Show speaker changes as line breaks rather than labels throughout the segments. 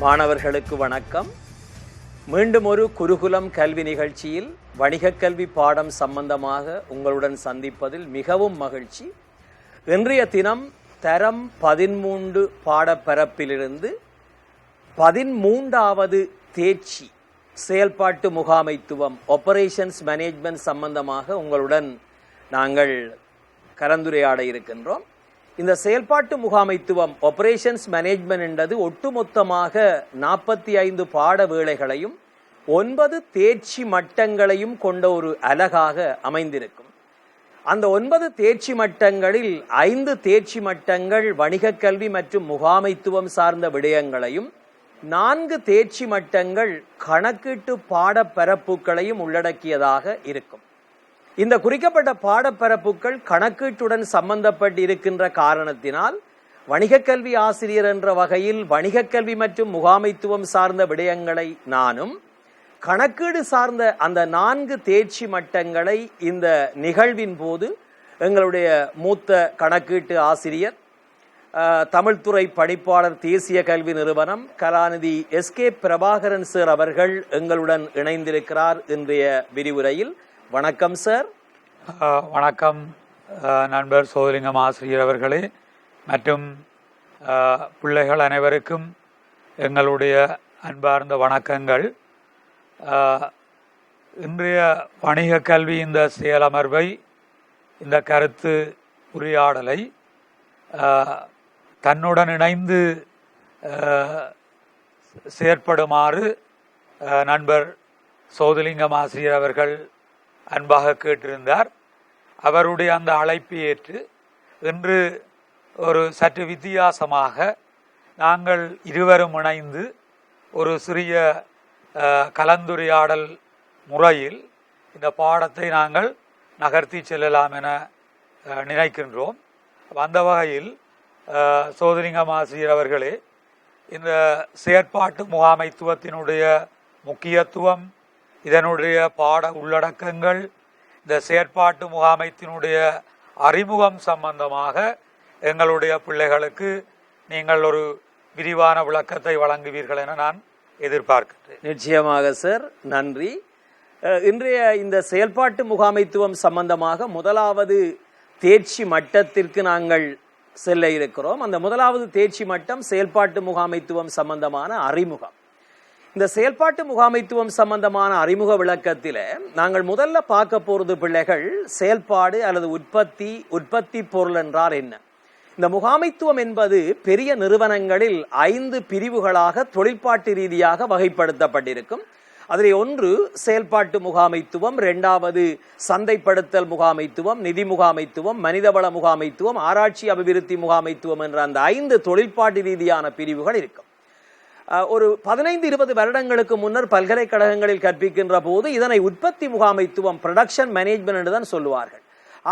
மாணவர்களுக்கு வணக்கம். மீண்டும் ஒரு குருகுலம் கல்வி நிகழ்ச்சியில் வணிகக் கல்வி பாடம் சம்பந்தமாக உங்களுடன் சந்திப்பதில் மிகவும் மகிழ்ச்சி. இன்றைய தினம் தரம் 13 பாடப்பரப்பிலிருந்து 13வது தேர்ச்சி செயல்பாட்டு முகாமைத்துவம் ஆபரேஷன்ஸ் மேனேஜ்மெண்ட் சம்பந்தமாக உங்களுடன் நாங்கள் கலந்துரையாட இருக்கின்றோம். இந்த செயல்பாட்டு முகாமைத்துவம் ஆபரேஷன்ஸ் மேனேஜ்மெண்ட் என்பது ஒட்டுமொத்தமாக 45 பாட வேளைகளையும் 9 தேர்ச்சி மட்டங்களையும் கொண்ட ஒரு அலகாக அமைந்திருக்கும். அந்த 9 தேர்ச்சி மட்டங்களில் 5 தேர்ச்சி மட்டங்கள் வணிகக் கல்வி மற்றும் முகாமைத்துவம் சார்ந்த விடயங்களையும் 4 தேர்ச்சி மட்டங்கள் கணக்கீட்டு பாடப்பரப்புகளையும் உள்ளடக்கியதாக இருக்கும். இந்த குறிக்கப்பட்ட பாடப்பரப்புகள் கணக்கீட்டுடன் சம்பந்தப்பட்டு இருக்கின்ற காரணத்தினால் வணிகக் கல்வி ஆசிரியர் என்ற வகையில் வணிகக் கல்வி மற்றும் முகாமைத்துவம் சார்ந்த விடயங்களை நானும், கணக்கீடு சார்ந்த அந்த 4 தேர்ச்சி மட்டங்களை இந்த நிகழ்வின் போது எங்களுடைய மூத்த கணக்கீட்டு ஆசிரியர், தமிழ்துறை பணிப்பாளர், தேசிய கல்வி நிறுவனம், கலாநிதி எஸ்கே பிரபாகரன் சார் அவர்கள் எங்களுடன் இணைந்திருக்கிறார். இன்றைய விரிவுரையில் வணக்கம் சார்.
வணக்கம் நண்பர் சோதலிங்கம் ஆசிரியர் அவர்களே மற்றும் பிள்ளைகள் அனைவருக்கும் எங்களுடைய அன்பார்ந்த வணக்கங்கள். இன்றைய வணிக கல்வி இந்த செயலமர்வை, இந்த கருத்து உரையாடலை தன்னுடன் இணைந்து செயற்படுமாறு நண்பர் சோதலிங்கம் ஆசிரியர் அவர்கள் அன்பாக கேட்டிருந்தார். அவருடைய அந்த அழைப்பை ஏற்று இன்று ஒரு சற்று வித்தியாசமாக நாங்கள் இருவரும் இணைந்து ஒரு சிறிய கலந்துரையாடல் முறையில் இந்த பாடத்தை நாங்கள் நகர்த்தி செல்லலாம் என நினைக்கின்றோம். அந்த வகையில் சோதலிங்கம் ஆசிரியர் அவர்களே, இந்த செயற்பாட்டு முகாமைத்துவத்தினுடைய முக்கியத்துவம், இதனுடைய பாட உள்ளடக்கங்கள், இந்த செயற்பாட்டு முகாமைத்தினுடைய அறிமுகம் சம்பந்தமாக எங்களுடைய பிள்ளைகளுக்கு நீங்கள் ஒரு விரிவான விளக்கத்தை வழங்குவீர்கள் என நான் எதிர்பார்க்கிறேன்.
நிச்சயமாக சார், நன்றி. இன்றைய இந்த செயல்பாட்டு முகாமைத்துவம் சம்பந்தமாக முதலாவது தேர்ச்சி மட்டத்திற்கு நாங்கள் செல்ல இருக்கிறோம். அந்த முதலாவது தேர்ச்சி மட்டம் செயல்பாட்டு முகாமைத்துவம் சம்பந்தமான அறிமுகம். இந்த செயல்பாட்டு முகாமைத்துவம் சம்பந்தமான அறிமுக விளக்கத்தில் நாங்கள் முதல்ல பார்க்க போறது பிள்ளைகள் செயல்பாடு அல்லது உற்பத்தி பொருள் என்றால் என்ன. இந்த முகாமைத்துவம் என்பது பெரிய நிறுவனங்களில் 5 பிரிவுகளாக தொழிற்பாட்டு ரீதியாக வகைப்படுத்தப்பட்டிருக்கும். அதில் ஒன்று செயல்பாட்டு முகாமைத்துவம், 2வது சந்தைப்படுத்தல் முகாமைத்துவம், நிதி முகாமைத்துவம், மனிதவள முகாமைத்துவம், ஆராய்ச்சி அபிவிருத்தி முகாமைத்துவம் என்ற அந்த 5 தொழிற்பாட்டு ரீதியான பிரிவுகள் இருக்கும். ஒரு 15-20 வருடங்களுக்கு முன்னர் பல்கலைக்கழகங்களில் கற்பிக்கின்ற போது இதனை உற்பத்தி முகாமைத்துவம், ப்ரொடக்ஷன் மேனேஜ்மெண்ட் என்று தான் சொல்லுவார்கள்.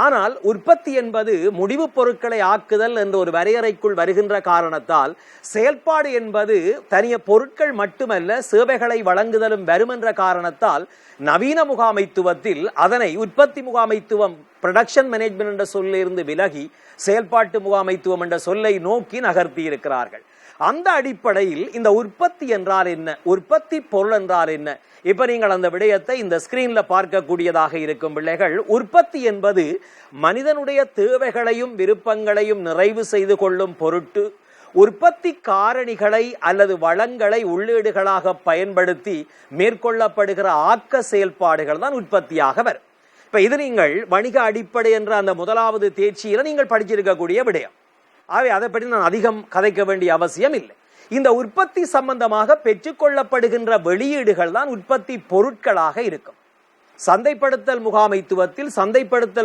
ஆனால் உற்பத்தி என்பது முடிவு பொருட்களை ஆக்குதல் என்ற ஒரு வரையறைக்குள் வருகின்ற காரணத்தால் செயல்பாடு என்பது தனிய பொருட்கள் மட்டுமல்ல, சேவைகளை வழங்குதலும் வரும் என்ற காரணத்தால் நவீன முகாமைத்துவத்தில் அதனை உற்பத்தி முகாமைத்துவம், ப்ரொடக்ஷன் மேனேஜ்மெண்ட் என்ற சொல்லிலிருந்து விலகி செயல்பாட்டு முகாமைத்துவம் என்ற சொல்லை நோக்கி நகர்த்தி இருக்கிறார்கள். அந்த அடிப்படையில் இந்த உற்பத்தி என்றால் என்ன, உற்பத்தி பொருள் என்றால் என்ன, இப்ப நீங்கள் அந்த விடயத்தை இந்த ஸ்கிரீன்ல பார்க்கக்கூடியதாக இருக்கும் பிள்ளைகள். உற்பத்தி என்பது மனிதனுடைய தேவைகளையும் விருப்பங்களையும் நிறைவு செய்து கொள்ளும் பொருட்டு உற்பத்தி காரணிகளை அல்லது வளங்களை உள்ளீடுகளாக பயன்படுத்தி மேற்கொள்ளப்படுகிற ஆக்க செயல்பாடுகள் தான் உற்பத்தியாக வரும். இப்ப இது நீங்கள் வணிக அடிப்படை என்ற அந்த முதலாவது தேர்ச்சியில நீங்கள் படிச்சிருக்கக்கூடிய விடயம். அதை பற்றி நான் அதிகம் கதைக்க வேண்டிய அவசியம் இல்லை. இந்த உற்பத்தி சம்பந்தமாக பெற்றுக்கொள்ளப்படுகின்ற வெளியீடுகள் தான் உற்பத்தி பொருட்களாக இருக்கும். சந்தைப்படுத்தல்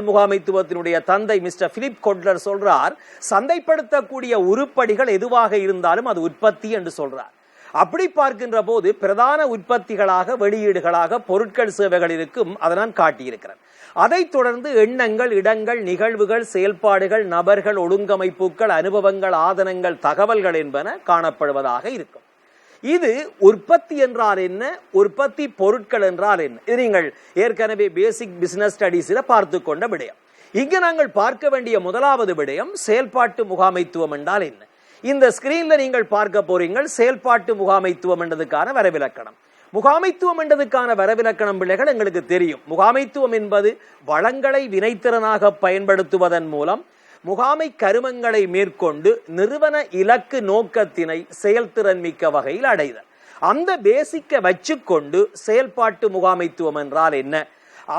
முகாமைத்துவத்தினுடைய தந்தை மிஸ்டர் பிலிப் கொட்லர் சொல்றார், சந்தைப்படுத்தக்கூடிய உருப்படிகள் எதுவாக இருந்தாலும் அது உற்பத்தி என்று சொல்றார். அப்படி பார்க்கின்ற போது பிரதான உற்பத்திகளாக வெளியீடுகளாக பொருட்கள், சேவைகள் இருக்கும். அதை நான் காட்டியிருக்கிறேன். அதைத் தொடர்ந்து எண்ணங்கள், இடங்கள், நிகழ்வுகள், செயல்பாடுகள், நபர்கள், ஒழுங்கமைப்புகள், அனுபவங்கள், ஆதனங்கள், தகவல்கள் என்பன காணப்படுவதாக இருக்கும். இது உற்பத்தி என்றால் என்ன, உற்பத்தி பொருட்கள் என்றால் என்ன, இது நீங்கள் ஏற்கனவே பேசிக் பிசினஸ் ஸ்டடீஸ்ல பார்த்து கொண்ட விடயம். இங்கு நாங்கள் பார்க்க வேண்டிய முதலாவது விடயம் செயல்பாட்டு முகாமைத்துவம் என்றால் என்ன. இந்த ஸ்கிரீன்ல நீங்கள் பார்க்க போறீங்கள் செயல்பாட்டு முகாமைத்துவம் என்றதுக்கான வரவிலக்கணம். முகாமைத்துவம் என்றதுக்கான வரவிலக்கணம் பிள்ளைகள் எங்களுக்கு தெரியும். முகாமைத்துவம் என்பது வளங்களை வினைத்திறனாக பயன்படுத்துவதன் மூலம் முகாமை கருமங்களை மேற்கொண்டு நிறுவன இலக்கு நோக்கத்தினை செயல்திறன் மிக்க வகையில் அடைதல். அந்த பேசிக்க வச்சுக்கொண்டு செயல்பாட்டு முகாமைத்துவம் என்றால் என்ன,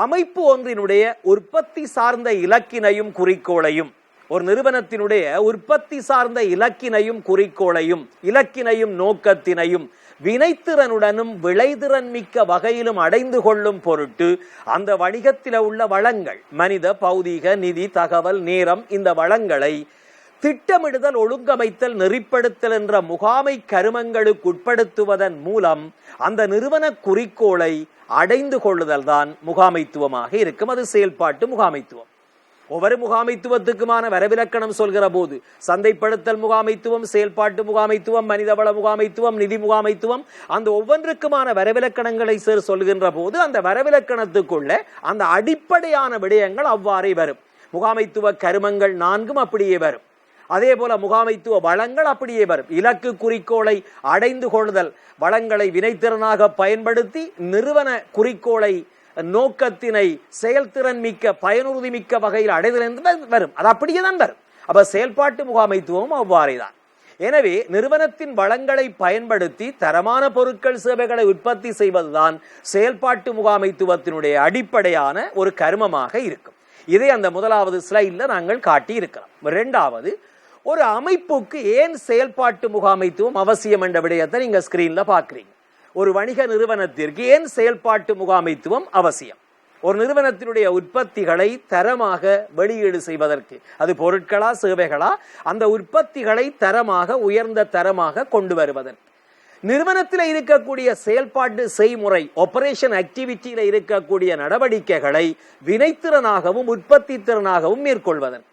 அமைப்பு ஒன்றினுடைய உற்பத்தி சார்ந்த இலக்கினையும் குறிக்கோளையும், ஒரு நிறுவனத்தினுடைய உற்பத்தி சார்ந்த இலக்கினையும் குறிக்கோளையும் இலக்கினையும் நோக்கத்தினையும் வினைத்திறனுடனும் விளைதிறன் மிக்க வகையிலும் அடைந்து கொள்ளும் பொருட்டு அந்த வணிகத்தில் உள்ள வளங்கள், மனித பௌதீக நிதி தகவல் நேரம், இந்த வளங்களை திட்டமிடுதல் ஒழுங்கமைத்தல் நெறிப்படுத்தல் என்ற முகாமை கருமங்களுக்கு உட்படுத்துவதன் மூலம் அந்த நிறுவன குறிக்கோளை அடைந்து கொள்ளுதல் தான் முகாமைத்துவமாக இருக்கும். அது செயல்பாட்டு முகாமைத்துவம். ஒவ்வொரு முகாமைத்துவத்துக்குமான வரவிலக்கணம் சொல்கிற போது சந்தைப்படுத்தல் முகாமைத்துவம், செயல்பாட்டு முகாமைத்துவம், மனிதவள முகாமைத்துவம், நிதி முகாமைத்துவம், அந்த ஒவ்வொன்றுக்குமான வரவிலக்கணங்களை சொல்கின்ற போது அந்த வரவிலக்கணத்துக்குள்ள அந்த அடிப்படையான விடயங்கள் அவ்வாறே வரும். முகாமைத்துவ கருமங்கள் 4 அப்படியே வரும். அதே போல முகாமைத்துவ வளங்கள் அப்படியே வரும். இலக்கு குறிக்கோளை அடைந்து கொள்ளுதல், வளங்களை வினைத்திறனாக பயன்படுத்தி நிறுவன குறிக்கோளை நோக்கத்தினை செயல்திறன் மிக்க பயனுறுதி மிக்க வகையில் அடைதல் என்று வரும். அது அப்படியே தான் வரும். அப்ப செயல்பாட்டு முகாமைத்துவம் அவ்வாறேதான். எனவே நிறுவனத்தின் வளங்களை பயன்படுத்தி தரமான பொருட்கள் சேவைகளை உற்பத்தி செய்வதுதான் செயல்பாட்டு முகாமைத்துவத்தினுடைய அடிப்படையான ஒரு கருமமாக இருக்கும். இதை அந்த முதலாவது ஸ்லைட்ல நாங்கள் காட்டி இருக்கிறோம். இரண்டாவது, ஒரு அமைப்புக்கு ஏன் செயல்பாட்டு முகாமைத்துவம் அவசியம் என்ற விடயத்தை நீங்க ஸ்கிரீன்ல பாக்குறீங்க. ஒரு வணிக நிறுவனத்திற்கு ஏன் செயல்பாட்டு முகாமைத்துவம் அவசியம்? ஒரு நிறுவனத்தினுடைய உற்பத்திகளை தரமாக வெளியீடு செய்வதற்கு, அது பொருட்களா சேவைகளா, அந்த உற்பத்திகளை தரமாக உயர்ந்த தரமாக கொண்டு வருவதற்கு நிறுவனத்தில் இருக்கக்கூடிய செயல்பாட்டு செய்முறை ஆபரேஷன் ஆக்டிவிட்டியில இருக்கக்கூடிய நடவடிக்கைகளை வினைத்திறனாகவும் உற்பத்தி திறனாகவும் மேற்கொள்வதற்கு,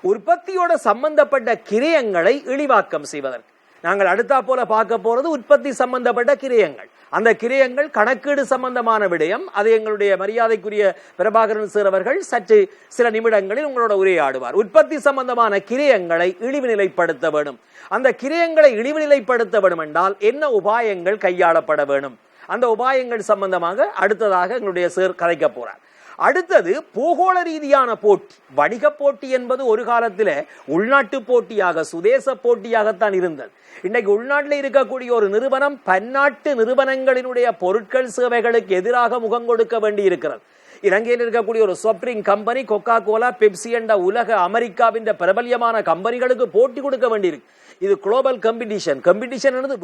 உற்பத்தியோட சம்பந்தப்பட்ட கிரியங்களை இழிவாக்கம் செய்வதற்கு. நாங்கள் அடுத்தா போல பார்க்க போறது உற்பத்தி சம்பந்தப்பட்ட கிரியங்கள். அந்த கிரியங்கள் கணக்கீடு சம்பந்தமான விடயம். அது எங்களுடைய மரியாதைக்குரிய பிரபாகரன் சார் அவர்கள் சற்று சில நிமிடங்களில் உங்களோட உரையாடுவார். உற்பத்தி சம்பந்தமான கிரியங்களை இழிவு நிலைப்படுத்த வேண்டும். அந்த கிரியங்களை இழிவு நிலைப்படுத்த வேண்டும் என்றால் என்ன உபாயங்கள் கையாளப்பட வேண்டும், அந்த உபாயங்கள் சம்பந்தமாக அடுத்ததாக எங்களுடைய சார் கதைக்க போறார். அடுத்தது பூகோள ரீதியான போட்டி. வணிக போட்டி என்பது ஒரு காலத்தில் உள்நாட்டு போட்டியாக சுதேச போட்டியாகத்தான் இருந்தது. இன்றைக்கு உள்நாட்டில் இருக்கக்கூடிய ஒரு நிறுவனம் பன்னாட்டு நிறுவனங்களினுடைய பொருட்கள் சேவைகளுக்கு எதிராக முகம் கொடுக்க வேண்டி இருக்கிறது. இலங்கையில் இருக்கக்கூடிய ஒரு சாஃப்ட்ரிங் கம்பெனி கொக்கா கோலா, பெப்சி என்ற உலக அமெரிக்காவின் பிரபல்யமான கம்பெனிகளுக்கு போட்டி கொடுக்க வேண்டியிருக்கு. இது குளோபல் கம்பெடிஷன்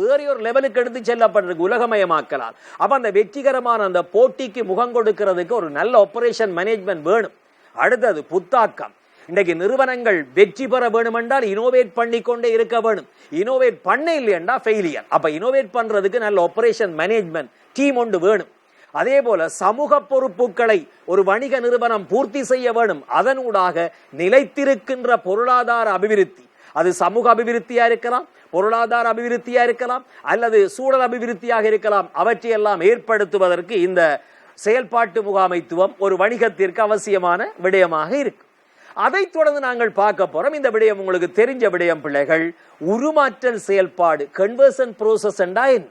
வேற ஒரு லெவலுக்கு எடுத்து செல்லப்பட்டிருக்கு உலகமயமாக்கலாம். அப்ப அந்த வெற்றிகரமான அந்த போட்டிக்கு முகம் கொடுக்கிறதுக்கு ஒரு நல்ல ஆபரேஷன் மேனேஜ்மெண்ட் வேணும். அடுத்தது புத்தாக்கம். இன்றைக்கு நிறுவனங்கள் வெற்றி பெற வேணும் என்றால் இனோவேட் பண்ணி கொண்டே இருக்க வேணும். இனோவேட் பண்ண இல்லையண்டா ஃபெயிலியர். அப்ப இனோவேட் பண்றதுக்கு நல்ல ஆபரேஷன் மேனேஜ்மெண்ட் டீம் ஒன்று வேணும். அதே போல சமூக பொறுப்புகளை ஒரு வணிக நிறுவனம் பூர்த்தி செய்ய வேணும். அதனூடாக நிலைத்திருக்கின்ற பொருளாதார அபிவிருத்தி, அது சமூக அபிவிருத்தியா இருக்கலாம், பொருளாதார அபிவிருத்தியா இருக்கலாம், அல்லது சூழல் அபிவிருத்தியாக இருக்கலாம். அவற்றையெல்லாம் ஏற்படுத்துவதற்கு இந்த செயல்பாட்டு முகாமைத்துவம் ஒரு வணிகத்திற்கு அவசியமான விடயமாக இருக்கு. அதைத் தொடர்ந்து நாங்கள் பார்க்க போறோம். இந்த விடயம் உங்களுக்கு தெரிஞ்ச விடயம் பிள்ளைகள். உருமாற்றல் செயல்பாடு, கன்வர்ஷன் ப்ரோசஸ் என்றா என்ன?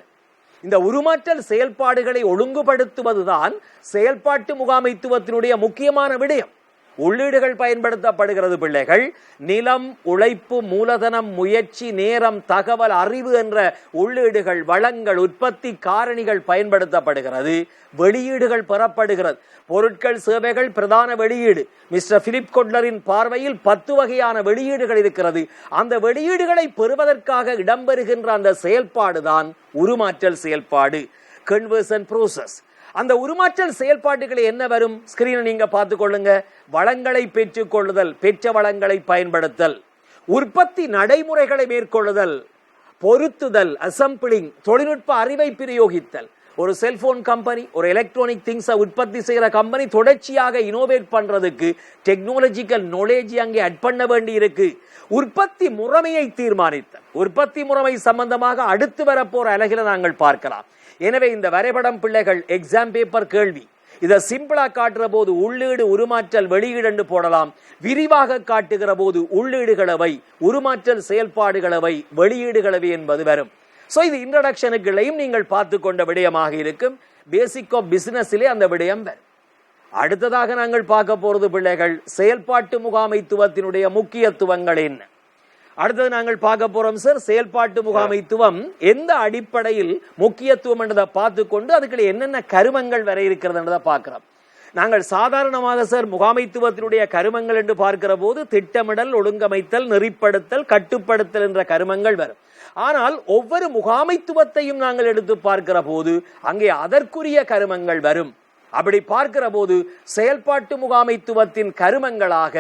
இந்த உருமாற்றல் செயல்பாடுகளை ஒழுங்குபடுத்துவதுதான் செயல்பாட்டு முகாமைத்துவத்தினுடைய முக்கியமான விடயம். உள்ளீடுகள் பயன்படுத்தப்படுகிறது பிள்ளைகள். நிலம், உழைப்பு, மூலதனம், முயற்சி, நேரம், தகவல், அறிவு என்ற உள்ளீடுகள், வளங்கள், உற்பத்தி காரணிகள் பயன்படுத்தப்படுகிறது. வெளியீடுகள் பெறப்படுகிறது. பொருட்கள் சேவைகள் பிரதான வெளியீடு. மிஸ்டர் பிலிப் கொட்லரின் பார்வையில் 10 வகையான வெளியீடுகள் இருக்கிறது. அந்த வெளியீடுகளை பெறுவதற்காக இடம்பெறுகின்ற அந்த செயல்பாடுதான் உருமாற்றல் செயல்பாடு, கன்வர்ஷன் ப்ரோசஸ். அந்த உருமாற்றல் செயல்பாடுகளை என்ன வரும்? ஸ்கிரீனை நீங்க பார்த்து கொள்ளுங்க. வளங்களை பெற்றுக் கொள்ளுதல், பெற்ற வளங்களை பயன்படுத்தல், உற்பத்தி நடைமுறைகளை மேற்கொள்ளுதல், பொருத்துதல், அசம்பிளிங், தொழில்நுட்ப அறிவை பிரயோகித்தல். ஒரு செல்போன் கம்பெனி, ஒரு எலக்ட்ரானிக் திங்ஸை உற்பத்தி செய்கிற கம்பெனி தொடர்ச்சியாக இனோவேட் பண்றதுக்கு டெக்னாலஜிக்கல் நாலேஜ் அங்கே அட் பண்ண வேண்டி இருக்கு. உற்பத்தி முறைமையை தீர்மானித்தல், உற்பத்தி முறைமை சம்பந்தமாக அடுத்து வரப்போற அலகில நாங்கள் பார்க்கலாம். எனவே இந்த வரைபடம் பிள்ளைகள் எக்ஸாம் பேப்பர் கேள்வி. இதை சிம்பிளா காட்டுற போது உள்ளீடு உருமாற்றல் வெளியீடு என்று போடலாம். விரிவாக காட்டுகிற போது உள்ளீடுகளவை, உருமாற்றல் செயல்பாடுகளவை, வெளியீடுகளவை என்பது வரும். சோ இது இன்ட்ரடக்ஷனுக்குள்ளையும் நீங்கள் பார்த்து கொண்ட விடயமாக இருக்கும். பேசிக் ஆஃப் பிசினஸிலே அந்த விடயம் வரும். அடுத்ததாக நாங்கள் பார்க்க போறது பிள்ளைகள், செயல்பாட்டு முகாமைத்துவத்தினுடைய முக்கியத்துவங்கள் என்ன. அடுத்தது நாங்கள் பார்க்க போறோம் சார், செயல்பாட்டு முகாமைத்துவம் எந்த அடிப்படையில் முக்கியத்துவம் என்றதை பார்த்து கொண்டு அதுக்கு என்னென்ன கருமங்கள் வர இருக்கிறது என்றதை பார்க்கிறோம். நாங்கள் சாதாரணமாக சார் முகாமைத்துவத்தினுடைய கருமங்கள் என்று பார்க்கிற போது திட்டமிடல், ஒழுங்கமைத்தல், நெறிப்படுத்தல், கட்டுப்படுத்தல் என்ற கருமங்கள் வரும். ஆனால் ஒவ்வொரு முகாமைத்துவத்தையும் நாங்கள் எடுத்து பார்க்கிற போது அங்கே அதற்குரிய கருமங்கள் வரும். அப்படி பார்க்கிற போது செயல்பாட்டு முகாமைத்துவத்தின் கருமங்களாக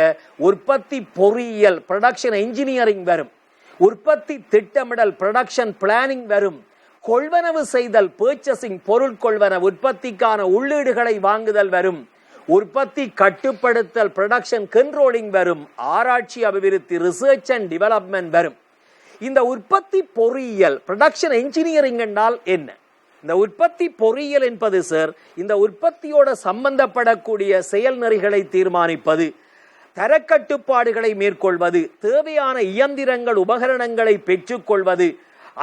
உற்பத்தி பொறியியல், ப்ரொடக்ஷன் என்ஜினியரிங் வரும். உற்பத்தி திட்டமிடல், ப்ரொடக்ஷன் பிளானிங் வரும். கொள்வனவு செய்தல், பர்ச்சேசிங், பொருள் கொள்வனவு, உற்பத்திக்கான உள்ளீடுகளை வாங்குதல் வரும். உற்பத்தி கட்டுப்படுத்தல், ப்ரொடக்ஷன் கண்ட்ரோலிங் வரும். ஆராய்ச்சி அபிவிருத்தி, ரிசர்ச் அண்ட் டெவலப்மெண்ட் வரும். இந்த உற்பத்தி பொறியியல், ப்ரொடக்ஷன் என்ஜினியரிங் என்றால் என்ன? இந்த உற்பத்தி பொறியியல் என்பது சார், இந்த உற்பத்தியோட சம்பந்தப்படக்கூடிய செயல் நெறிகளை தீர்மானிப்பது, தரக்கட்டுப்பாடுகளை மேற்கொள்வது, தேவையான இயந்திரங்கள் உபகரணங்களை பெற்றுக்கொள்வது,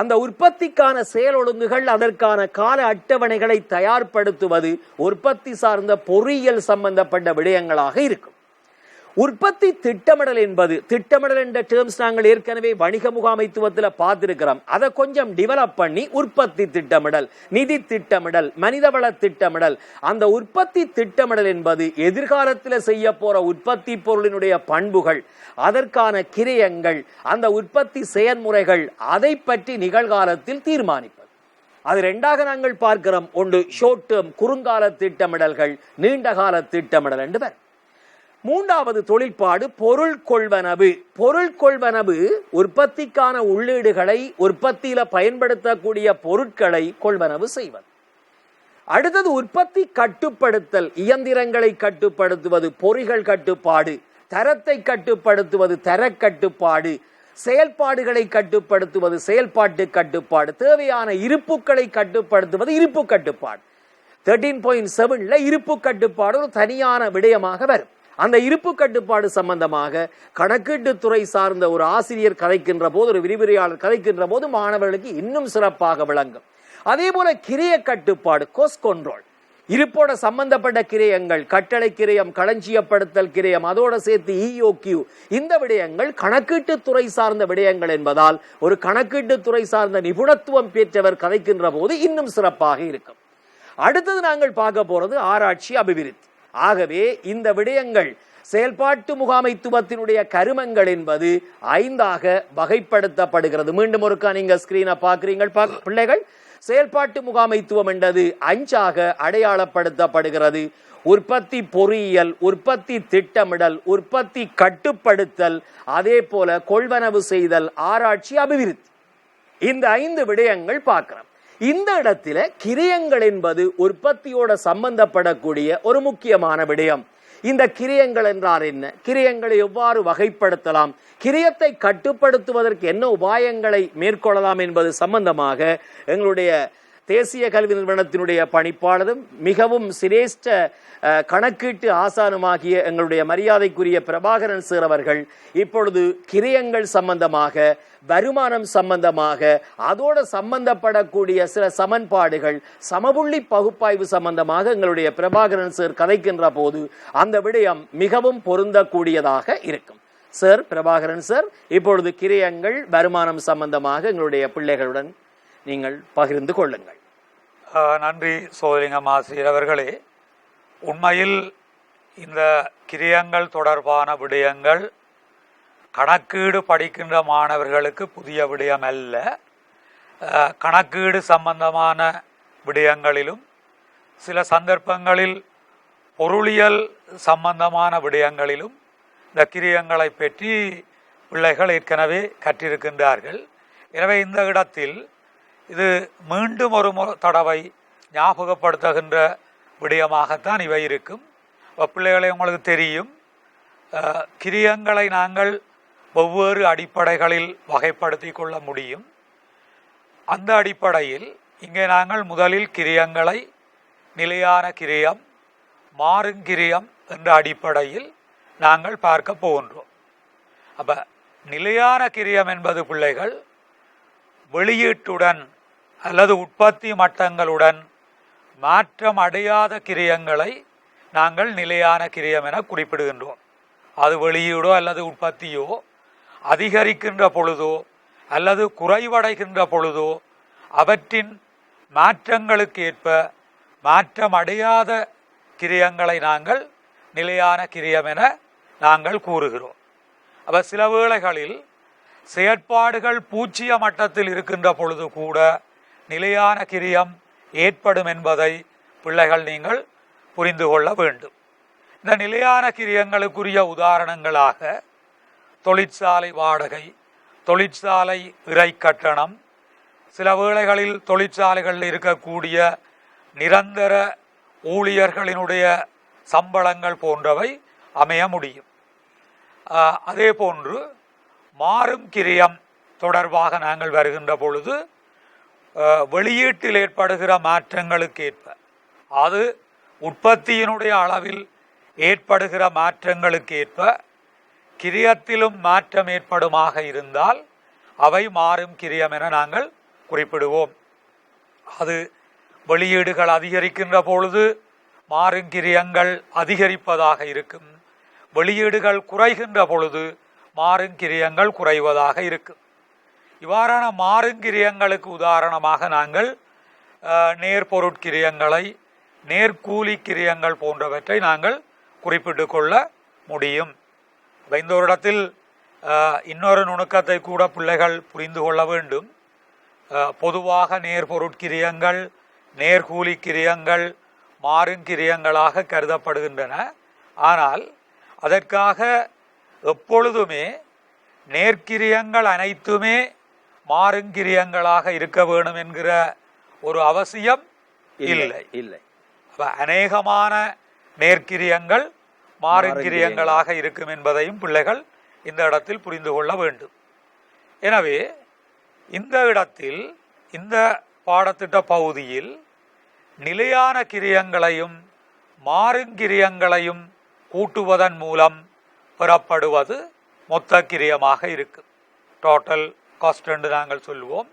அந்த உற்பத்திக்கான செயல் ஒழுங்குகள், அதற்கான கால அட்டவணைகளை தயார்படுத்துவது உற்பத்தி சார்ந்த பொறியியல் சம்பந்தப்பட்ட விடயங்களாக இருக்கும். உற்பத்தி திட்டமிடல் என்பது, திட்டமிடல் என்ற டேர்ம்ஸ் நாங்கள் ஏற்கனவே வணிக முகாமைத்துவத்தில் பார்த்திருக்கிறோம். அதை கொஞ்சம் டெவலப் பண்ணி உற்பத்தி திட்டமிடல், நிதி திட்டமிடல், மனிதவள திட்டமிடல். அந்த உற்பத்தி திட்டமிடல் என்பது எதிர்காலத்தில் செய்ய போற உற்பத்தி பொருளினுடைய பண்புகள், அதற்கான கிரயங்கள், அந்த உற்பத்தி செயல்முறைகள், அதை பற்றி நிகழ்காலத்தில் தீர்மானிப்பது. அது ரெண்டாக நாங்கள் பார்க்கிறோம். ஒன்று ஷார்ட் டேர்ம், குறுங்கால திட்டமிடல்கள், நீண்டகால திட்டமிடல் என்று வரும். மூன்றாவது தொழிற்பாடு பொருள் கொள்வனவு. பொருள் கொள்வனவு உற்பத்திக்கான உள்ளீடுகளை, உற்பத்தியில பயன்படுத்தக்கூடிய பொருட்களை கொள்வனவு செய்வது. அடுத்தது உற்பத்தி கட்டுப்படுத்தல், இயந்திரங்களை கட்டுப்படுத்துவது, பொறிகள் கட்டுப்பாடு, தரத்தை கட்டுப்படுத்துவது, தர கட்டுப்பாடு, செயல்பாடுகளை கட்டுப்படுத்துவது, செயல்பாட்டு கட்டுப்பாடு, தேவையான இருப்புக்களை கட்டுப்படுத்துவது, இருப்பு கட்டுப்பாடு. 13.7 இருப்பு கட்டுப்பாடு ஒரு தனியான விடயமாக வரும். அந்த இருப்பு கட்டுப்பாடு சம்பந்தமாக கணக்கீட்டு துறை சார்ந்த ஒரு ஆசிரியர் கதைக்கின்ற போது, ஒரு விரிவுரையாளர் கதைக்கின்ற போது மாணவர்களுக்கு இன்னும் சிறப்பாக விளங்கும். அதே போல கிரய கட்டுப்பாடு, கோஸ்ட் கண்ட்ரோல், இருப்போட சம்பந்தப்பட்ட கிரயங்கள், கட்டளை கிரயம், களஞ்சியப்படுத்தல் கிரயம், அதோட சேர்த்து EOQ, இந்த விடயங்கள் கணக்கீட்டு துறை சார்ந்த விடயங்கள் என்பதால் ஒரு கணக்கீட்டு துறை சார்ந்த நிபுணத்துவம் பெற்றவர் கதைக்கின்ற போது இன்னும் சிறப்பாக இருக்கும். அடுத்தது நாங்கள் பார்க்க போறது ஆராய்ச்சி அபிவிருத்தி. ஆகவே இந்த விடயங்கள் செயல்பாட்டு முகாமைத்துவத்தினுடைய கருமங்கள் என்பது 5ஆக வகைப்படுத்தப்படுகிறது. மீண்டும் ஒருக்கா நீங்க ஸ்கிரீனை பார்க்கிறீங்க பிள்ளைகள். செயல்பாட்டு முகாமைத்துவம் என்றது 5ஆக அடையாளப்படுத்தப்படுகிறது. உற்பத்தி பொறியியல், உற்பத்தி திட்டமிடல், உற்பத்தி கட்டுப்படுத்தல், அதே போல கொள்வனவு செய்தல், ஆராய்ச்சி அபிவிருத்தி. இந்த 5 விடயங்கள் பார்க்கிறோம். இந்த இடத்துல கிரயங்கள் என்பது உற்பத்தியோட சம்பந்தப்படக்கூடிய ஒரு முக்கியமான விடயம். இந்த கிரயங்கள் என்றால் என்ன, கிரயங்களை எவ்வாறு வகைப்படுத்தலாம், கிரயத்தை கட்டுப்படுத்துவதற்கு என்ன உபாயங்களை மேற்கொள்ளலாம் என்பது சம்பந்தமாக எங்களுடைய தேசிய கல்வி நிறுவனத்தினுடைய பணிப்பாளரும் மிகவும் சிரேஷ்ட கணக்கீட்டு ஆசானுமாகிய எங்களுடைய மரியாதைக்குரிய பிரபாகரன் சார் அவர்கள் இப்பொழுது கிரயங்கள் சம்பந்தமாக, வருமானம் சம்பந்தமாக, அதோட சம்பந்தப்படக்கூடிய சில சமன்பாடுகள், சமபுள்ளி பகுப்பாய்வு சம்பந்தமாக எங்களுடைய பிரபாகரன் சார் கதைக்கின்ற போது அந்த விடயம் மிகவும் பொருந்தக்கூடியதாக இருக்கும். சார் பிரபாகரன் சார், இப்பொழுது கிரயங்கள், வருமானம் சம்பந்தமாக எங்களுடைய பிள்ளைகளுடன் நீங்கள் பகிர்ந்து கொள்ளுங்கள்.
நன்றி சோதரிங்கம் ஆசிரியர் அவர்களே. உண்மையில் இந்த கிரயங்கள் தொடர்பான விடயங்கள் கணக்கீடு படிக்கின்ற மாணவர்களுக்கு புதிய விடயம் அல்ல. கணக்கீடு சம்பந்தமான விடயங்களிலும் சில சந்தர்ப்பங்களில் பொருளியல் சம்பந்தமான விடயங்களிலும் இந்த கிரயங்களை பற்றி பிள்ளைகள் ஏற்கனவே கற்றிருக்கின்றார்கள். எனவே இந்த இடத்தில் இது மீண்டும் ஒரு தடவை ஞாபகப்படுத்துகின்ற விடயமாகத்தான் இவை இருக்கும். பிள்ளைகளை உங்களுக்கு தெரியும், கிரயங்களை நாங்கள் வெவ்வேறு அடிப்படைகளில் வகைப்படுத்தி கொள்ள முடியும். அந்த அடிப்படையில் இங்கே நாங்கள் முதலில் கிரயங்களை நிலையான கிரயம், மாறுங்கிரியம் என்ற அடிப்படையில் நாங்கள் பார்க்க போகின்றோம். அப்ப நிலையான கிரியம் என்பது பிள்ளைகள் வெளியீட்டுடன் அல்லது உற்பத்தி மட்டங்களுடன் மாற்றம் அடையாத கிரியங்களை நாங்கள் நிலையான கிரியம் என குறிப்பிடுகின்றோம். அது வெளியீடோ அல்லது உற்பத்தியோ அதிகரிக்கின்ற பொழுதோ அல்லது குறைவடைகின்ற பொழுதோ அவற்றின் மாற்றங்களுக்கு ஏற்ப மாற்றம் அடையாத கிரியங்களை நாங்கள் நிலையான கிரியம் என நாங்கள் கூறுகிறோம். அப்ப சில வேளைகளில் செயற்பாடுகள் பூச்சிய மட்டத்தில் இருக்கின்ற பொழுது கூட நிலையான கிரியம் ஏற்படும் என்பதை பிள்ளைகள் நீங்கள் புரிந்து கொள்ள வேண்டும். இந்த நிலையான கிரியங்களுக்குரிய உதாரணங்களாக தொழிற்சாலை வாடகை, தொழிற்சாலை இறை கட்டணம், சில வேளைகளில் தொழிற்சாலைகளில் இருக்கக்கூடிய நிரந்தர ஊழியர்களினுடைய சம்பளங்கள் போன்றவை அமைய முடியும். அதே போன்று மாறும் கிரியம் தொடர்பாக நாங்கள் வருகின்ற பொழுது வெளியீட்டில் ஏற்படுகிற மாற்றங்களுக்கு ஏற்ப, அது உற்பத்தியினுடைய அளவில் ஏற்படுகிற மாற்றங்களுக்கு ஏற்ப கிரியத்திலும் மாற்றம் ஏற்படுமாக இருந்தால் அவை மாறும் கிரியம் என நாங்கள் குறிப்பிடுவோம். அது வெளியீடுகள் அதிகரிக்கின்ற பொழுது மாறுங்கிரியங்கள் அதிகரிப்பதாக இருக்கும். வெளியீடுகள் குறைகின்ற பொழுது மாறுங்கிரியங்கள் குறைவதாக இருக்கும். இவ்வாறான மாறுங்கிரியங்களுக்கு உதாரணமாக நாங்கள் நேர்பொருட்கிரியங்களை, நேர்கூலி கிரியங்கள் போன்றவற்றை நாங்கள் குறிப்பிட்டு கொள்ள முடியும். இந்த ஒரு இடத்தில் இன்னொரு நுணுக்கத்தை கூட பிள்ளைகள் புரிந்து கொள்ள வேண்டும். பொதுவாக நேர்பொருட்கிரியங்கள், நேர்கூலி கிரியங்கள் மாறுங்கிரியங்களாக கருதப்படுகின்றன. ஆனால் அதற்காக எப்பொழுதுமே நேர்கிரியங்கள் அனைத்துமே மாறுங்கிரியங்களாக இருக்க வேண்டும் என்கிற ஒரு அவசியம் இல்லை. அநேகமான நேர்கிரியங்கள் மாறுங்கிரியங்களாக இருக்கும் என்பதையும் பிள்ளைகள் இந்த இடத்தில் புரிந்து கொள்ள வேண்டும். எனவே இந்த இடத்தில் இந்த பாடத்திட்ட பகுதியில் நிலையான கிரியங்களையும் மாறுங்கிரியங்களையும் கூட்டுவதன் மூலம் பெறப்படுவது மொத்த கிரியமாக இருக்கும். டோட்டல் காஸ்ட் என்று நாங்கள் சொல்லுவோம்.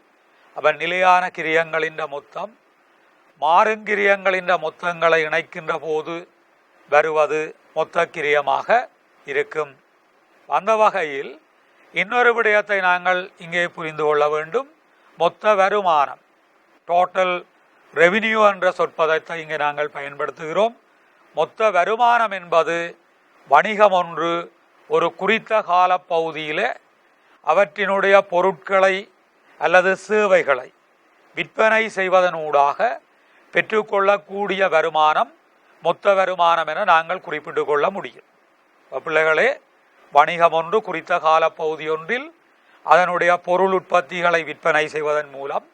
அப்ப நிலையான கிரியங்களின் மொத்தம் மாறுங்கிரியங்களின் மொத்தங்களை இணைக்கின்ற போது வருவது மொத்த கிரியமாக இருக்கும். அந்த வகையில் இன்னொரு விடயத்தை நாங்கள் இங்கே புரிந்து கொள்ள வேண்டும். மொத்த வருமானம், டோட்டல் ரெவின்யூ என்ற சொற்பதத்தை இங்கே நாங்கள் பயன்படுத்துகிறோம். மொத்த வருமானம் என்பது வணிகம் ஒன்று ஒரு குறித்த கால பகுதியில் அவற்றினுடைய பொருட்களை அல்லது சேவைகளை விற்பனை செய்வதனூடாக பெற்றுக்கொள்ளக்கூடிய வருமானம் மொத்த வருமானம் என நாங்கள் குறிப்பிட்டு கொள்ள முடியும். பிள்ளைகளே, வணிகம் ஒன்று குறித்த கால பகுதி ஒன்றில் அதனுடைய பொருள் உற்பத்திகளை விற்பனை செய்வதன் மூலம்,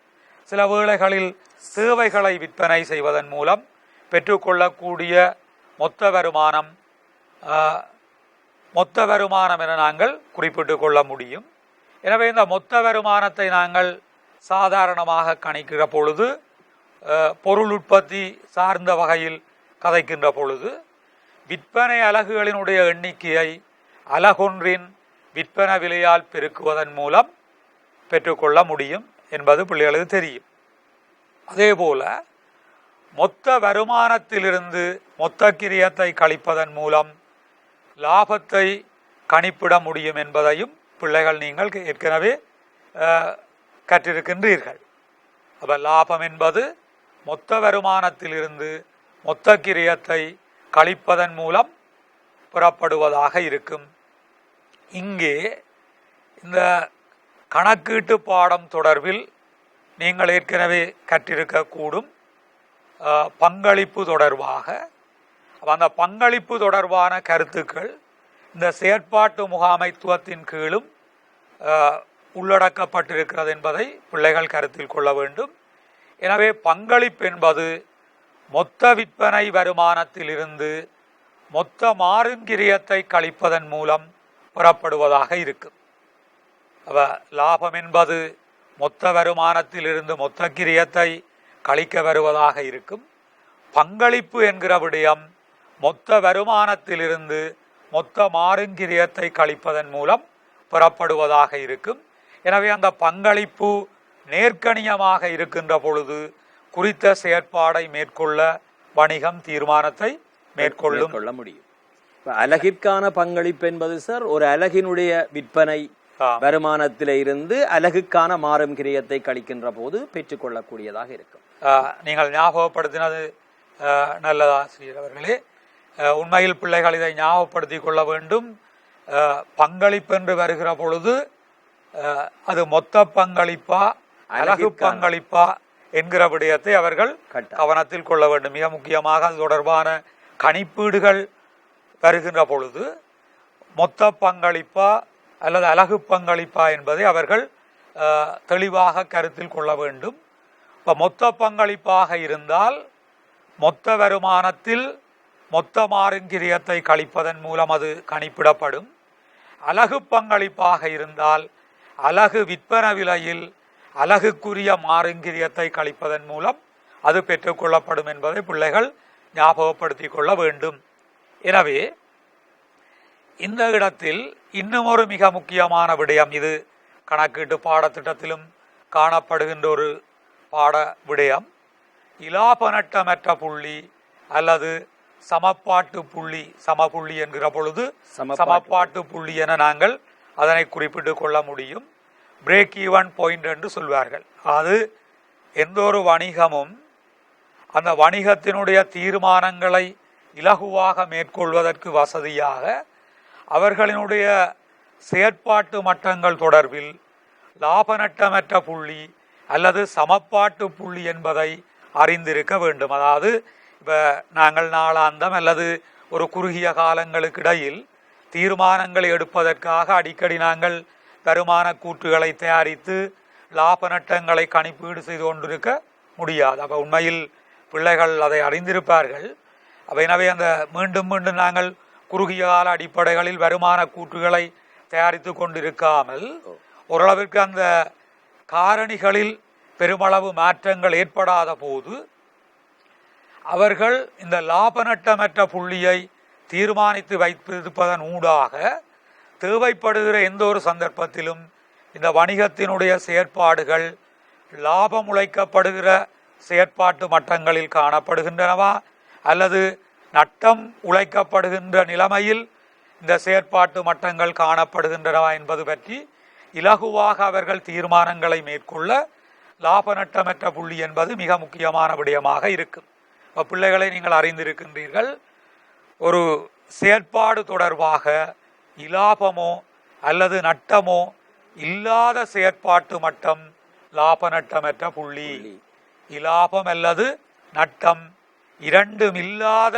சில வேளைகளில் சேவைகளை விற்பனை செய்வதன் மூலம் பெற்றுக்கொள்ளக்கூடிய மொத்த வருமானம் என நாங்கள் குறிப்பிட்டு கொள்ள முடியும். எனவே இந்த மொத்த வருமானத்தை நாங்கள் சாதாரணமாக கணிக்கிற பொழுது, பொருள் உற்பத்தி சார்ந்த வகையில் கதைக்கின்ற பொழுது, விற்பனை அலகுகளினுடைய எண்ணிக்கையை அலகொன்றின் விற்பனை விலையால் பெருக்குவதன் மூலம் பெற்றுக்கொள்ள முடியும் என்பது பிள்ளைகளுக்கு தெரியும். அதே போல மொத்த வருமானத்திலிருந்து மொத்த கிரியத்தை கழிப்பதன் மூலம் லாபத்தை கணிப்பிட முடியும் என்பதையும் பிள்ளைகள் நீங்கள் ஏற்கனவே கற்றிருக்கின்றீர்கள். அப்ப லாபம் என்பது மொத்த வருமானத்திலிருந்து மொத்த கிரியத்தை கழிப்பதன் மூலம் பெறப்படுவதாக இருக்கும். இங்கே இந்த கணக்கீட்டு பாடம் தொடர்பில் நீங்கள் ஏற்கனவே கற்றிருக்கக்கூடும் பங்களிப்பு தொடர்பாக, அந்த பங்களிப்பு தொடர்பான கருத்துக்கள் இந்த செயற்பாட்டு முகாமைத்துவத்தின் கீழும் உள்ளடக்கப்பட்டிருக்கிறது என்பதை பிள்ளைகள் கருத்தில் கொள்ள வேண்டும். எனவே பங்களிப்பு என்பது மொத்த விற்பனை வருமானத்திலிருந்து மொத்த மாறுங்கிரியத்தை கழிப்பதன் மூலம் பெறப்படுவதாக இருக்கும். லாபம் என்பது மொத்த வருமானத்திலிருந்து மொத்த கிரியத்தை கழிக்க வருவதாக இருக்கும். பங்களிப்பு என்கிற விடயம் மொத்த வருமானத்திலிருந்து மொத்த மாறுங்கிரியத்தை கழிப்பதன் மூலம் பெறப்படுவதாக இருக்கும். எனவே அந்த பங்களிப்பு நேர்கணியமாக இருக்கின்ற பொழுது குறித்த செயற்பாடை மேற்கொள்ள வணிகம் தீர்மானத்தை மேற்கொள்ள
முடியும். அலகிற்கான பங்களிப்பு என்பது சார் ஒரு அலகினுடைய விற்பனை வருமானத்தில இருந்து அலகுக்கான மாறும் கிரியத்தை கழிக்கின்ற போது பெற்றுக்கொள்ளக்கூடியதாக இருக்கும்.
நீங்கள் ஞாபகப்படுத்தினது நல்லதாசிரியர் அவர்களே. உண்மையில் பிள்ளைகள் இதை ஞாபகப்படுத்திக் கொள்ள வேண்டும். பங்களிப்பு என்று வருகிற பொழுது அது மொத்த பங்களிப்பா அலகு பங்களிப்பா என்கிற விடயத்தை அவர்கள் கவனத்தில் கொள்ள வேண்டும். மிக முக்கியமாக அது தொடர்பான கணிப்பீடுகள் வருகின்ற பொழுது மொத்த பங்களிப்பா அல்லது அலகு பங்களிப்பா என்பதை அவர்கள் தெளிவாக கருத்தில் கொள்ள வேண்டும். இப்போ மொத்த பங்களிப்பாக இருந்தால் மொத்த வருமானத்தில் மொத்த மாறுங்கிரியத்தை கழிப்பதன் மூலம் அது கணிப்பிடப்படும். அலகு பங்களிப்பாக இருந்தால் அலகு விற்பனை விலையில் அலகுக்குரிய மாறுங்கிரியத்தை கழிப்பதன் மூலம் அது பெற்றுக்கொள்ளப்படும் என்பதை பிள்ளைகள் ஞாபகப்படுத்திக் கொள்ள வேண்டும். எனவே இந்த இடத்தில் இன்னும் ஒரு மிக முக்கியமான விடயம், இது கணக்கீட்டு பாடத்திட்டத்திலும் காணப்படுகின்ற ஒரு பாட விடயம், இலாப நட்டமற்ற புள்ளி அல்லது சமப்பாட்டு புள்ளி. சமப்புள்ளி என்கிற பொழுது சமப்பாட்டு புள்ளி என நாங்கள் அதனை குறிப்பிட்டு கொள்ள முடியும். பிரேக் ஈவன் பாயிண்ட் என்று சொல்வார்கள். அது எந்த ஒரு வணிகமும் அந்த வணிகத்தினுடைய தீர்மானங்களை இலகுவாக மேற்கொள்வதற்கு வசதியாக அவர்களினுடைய செயற்பாட்டு மட்டங்கள் தொடர்பில் லாப நட்டமற்ற புள்ளி அல்லது சமப்பாட்டு புள்ளி என்பதை அறிந்திருக்க வேண்டும். அதாவது இப்போ நாங்கள் நாளாந்தம் அல்லது ஒரு குறுகிய காலங்களுக்கு இடையில் தீர்மானங்களை எடுப்பதற்காக அடிக்கடி நாங்கள் வருமான கூற்றுகளை தயாரித்து லாப நட்டங்களை கணிப்பீடு செய்து கொண்டிருக்க முடியாது. அப்போ உண்மையில் பிள்ளைகள் அதை அறிந்திருப்பார்கள். அப்போ எனவே அந்த மீண்டும் மீண்டும் நாங்கள் குறுகிய கால அடிப்படைகளில் வருமான கூற்றுகளை தயாரித்து கொண்டிருக்காமல் ஓரளவிற்கு அந்த காரணிகளில் பெருமளவு மாற்றங்கள் ஏற்படாத போது அவர்கள் இந்த லாப நட்டமற்ற புள்ளியை தீர்மானித்து வைத்திருப்பதன் ஊடாக தேவைப்படுகிற எந்த ஒரு சந்தர்ப்பத்திலும் இந்த வணிகத்தினுடைய செயற்பாடுகள் லாபம் உழைக்கப்படுகிற செயற்பாட்டு மட்டங்களில் காணப்படுகின்றனவா அல்லது நட்டம் உழைக்கப்படுகின்ற நிலைமையில் இந்த செயற்பாட்டு மட்டங்கள் காணப்படுகின்றனவா என்பது பற்றி இலகுவாக அவர்கள் தீர்மானங்களை மேற்கொள்ள லாப நட்டமற்ற புள்ளி என்பது மிக முக்கியமான விடயமாக இருக்கும். பிள்ளைகளை நீங்கள் அறிந்திருக்கின்றீர்கள், ஒரு செயற்பாடு தொடர்பாக இலாபமோ அல்லது நட்டமோ இல்லாத செயற்பாட்டு மட்டம் லாப நட்டமற்ற புள்ளி. இலாபம் அல்லது நட்டம் இரண்டும் இல்லாத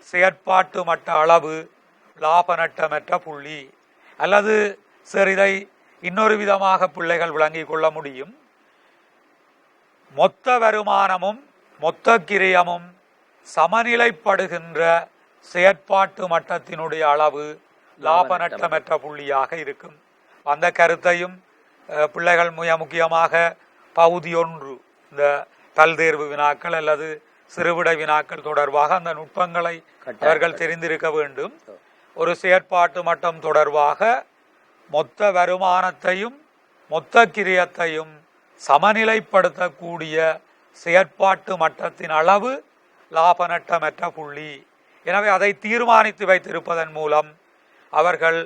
செயற்பாட்டு மட்ட அளவு லாப நட்டமற்ற புள்ளி. அல்லது சரி, இதை இன்னொரு விதமாக பிள்ளைகள் விளங்கிக் கொள்ள முடியும். மொத்த வருமானமும் மொத்த கிரயமும் சமநிலைப்படுகின்ற செயற்பாட்டு மட்டத்தினுடைய அளவு லாப நட்டமற்ற புள்ளியாக இருக்கும். அந்த கருத்தையும் பிள்ளைகள் மிக முக்கியமாக பகுதி 1 இந்த பல்தேர்வு வினாக்கள் அல்லது சிறுவிடை வினாக்கள் தொடர்பாக அந்த நுட்பங்களை அவர்கள் தெரிந்திருக்க வேண்டும். ஒரு செயற்பாட்டு மட்டம் தொடர்பாக மொத்த வருமானத்தையும் மொத்த கிரயத்தையும் சமநிலைப்படுத்தக்கூடிய செயற்பாட்டு மட்டத்தின் அளவு லாப நட்டமற்ற புள்ளி. எனவே அதை தீர்மானித்து வைத்திருப்பதன் மூலம் அவர்கள்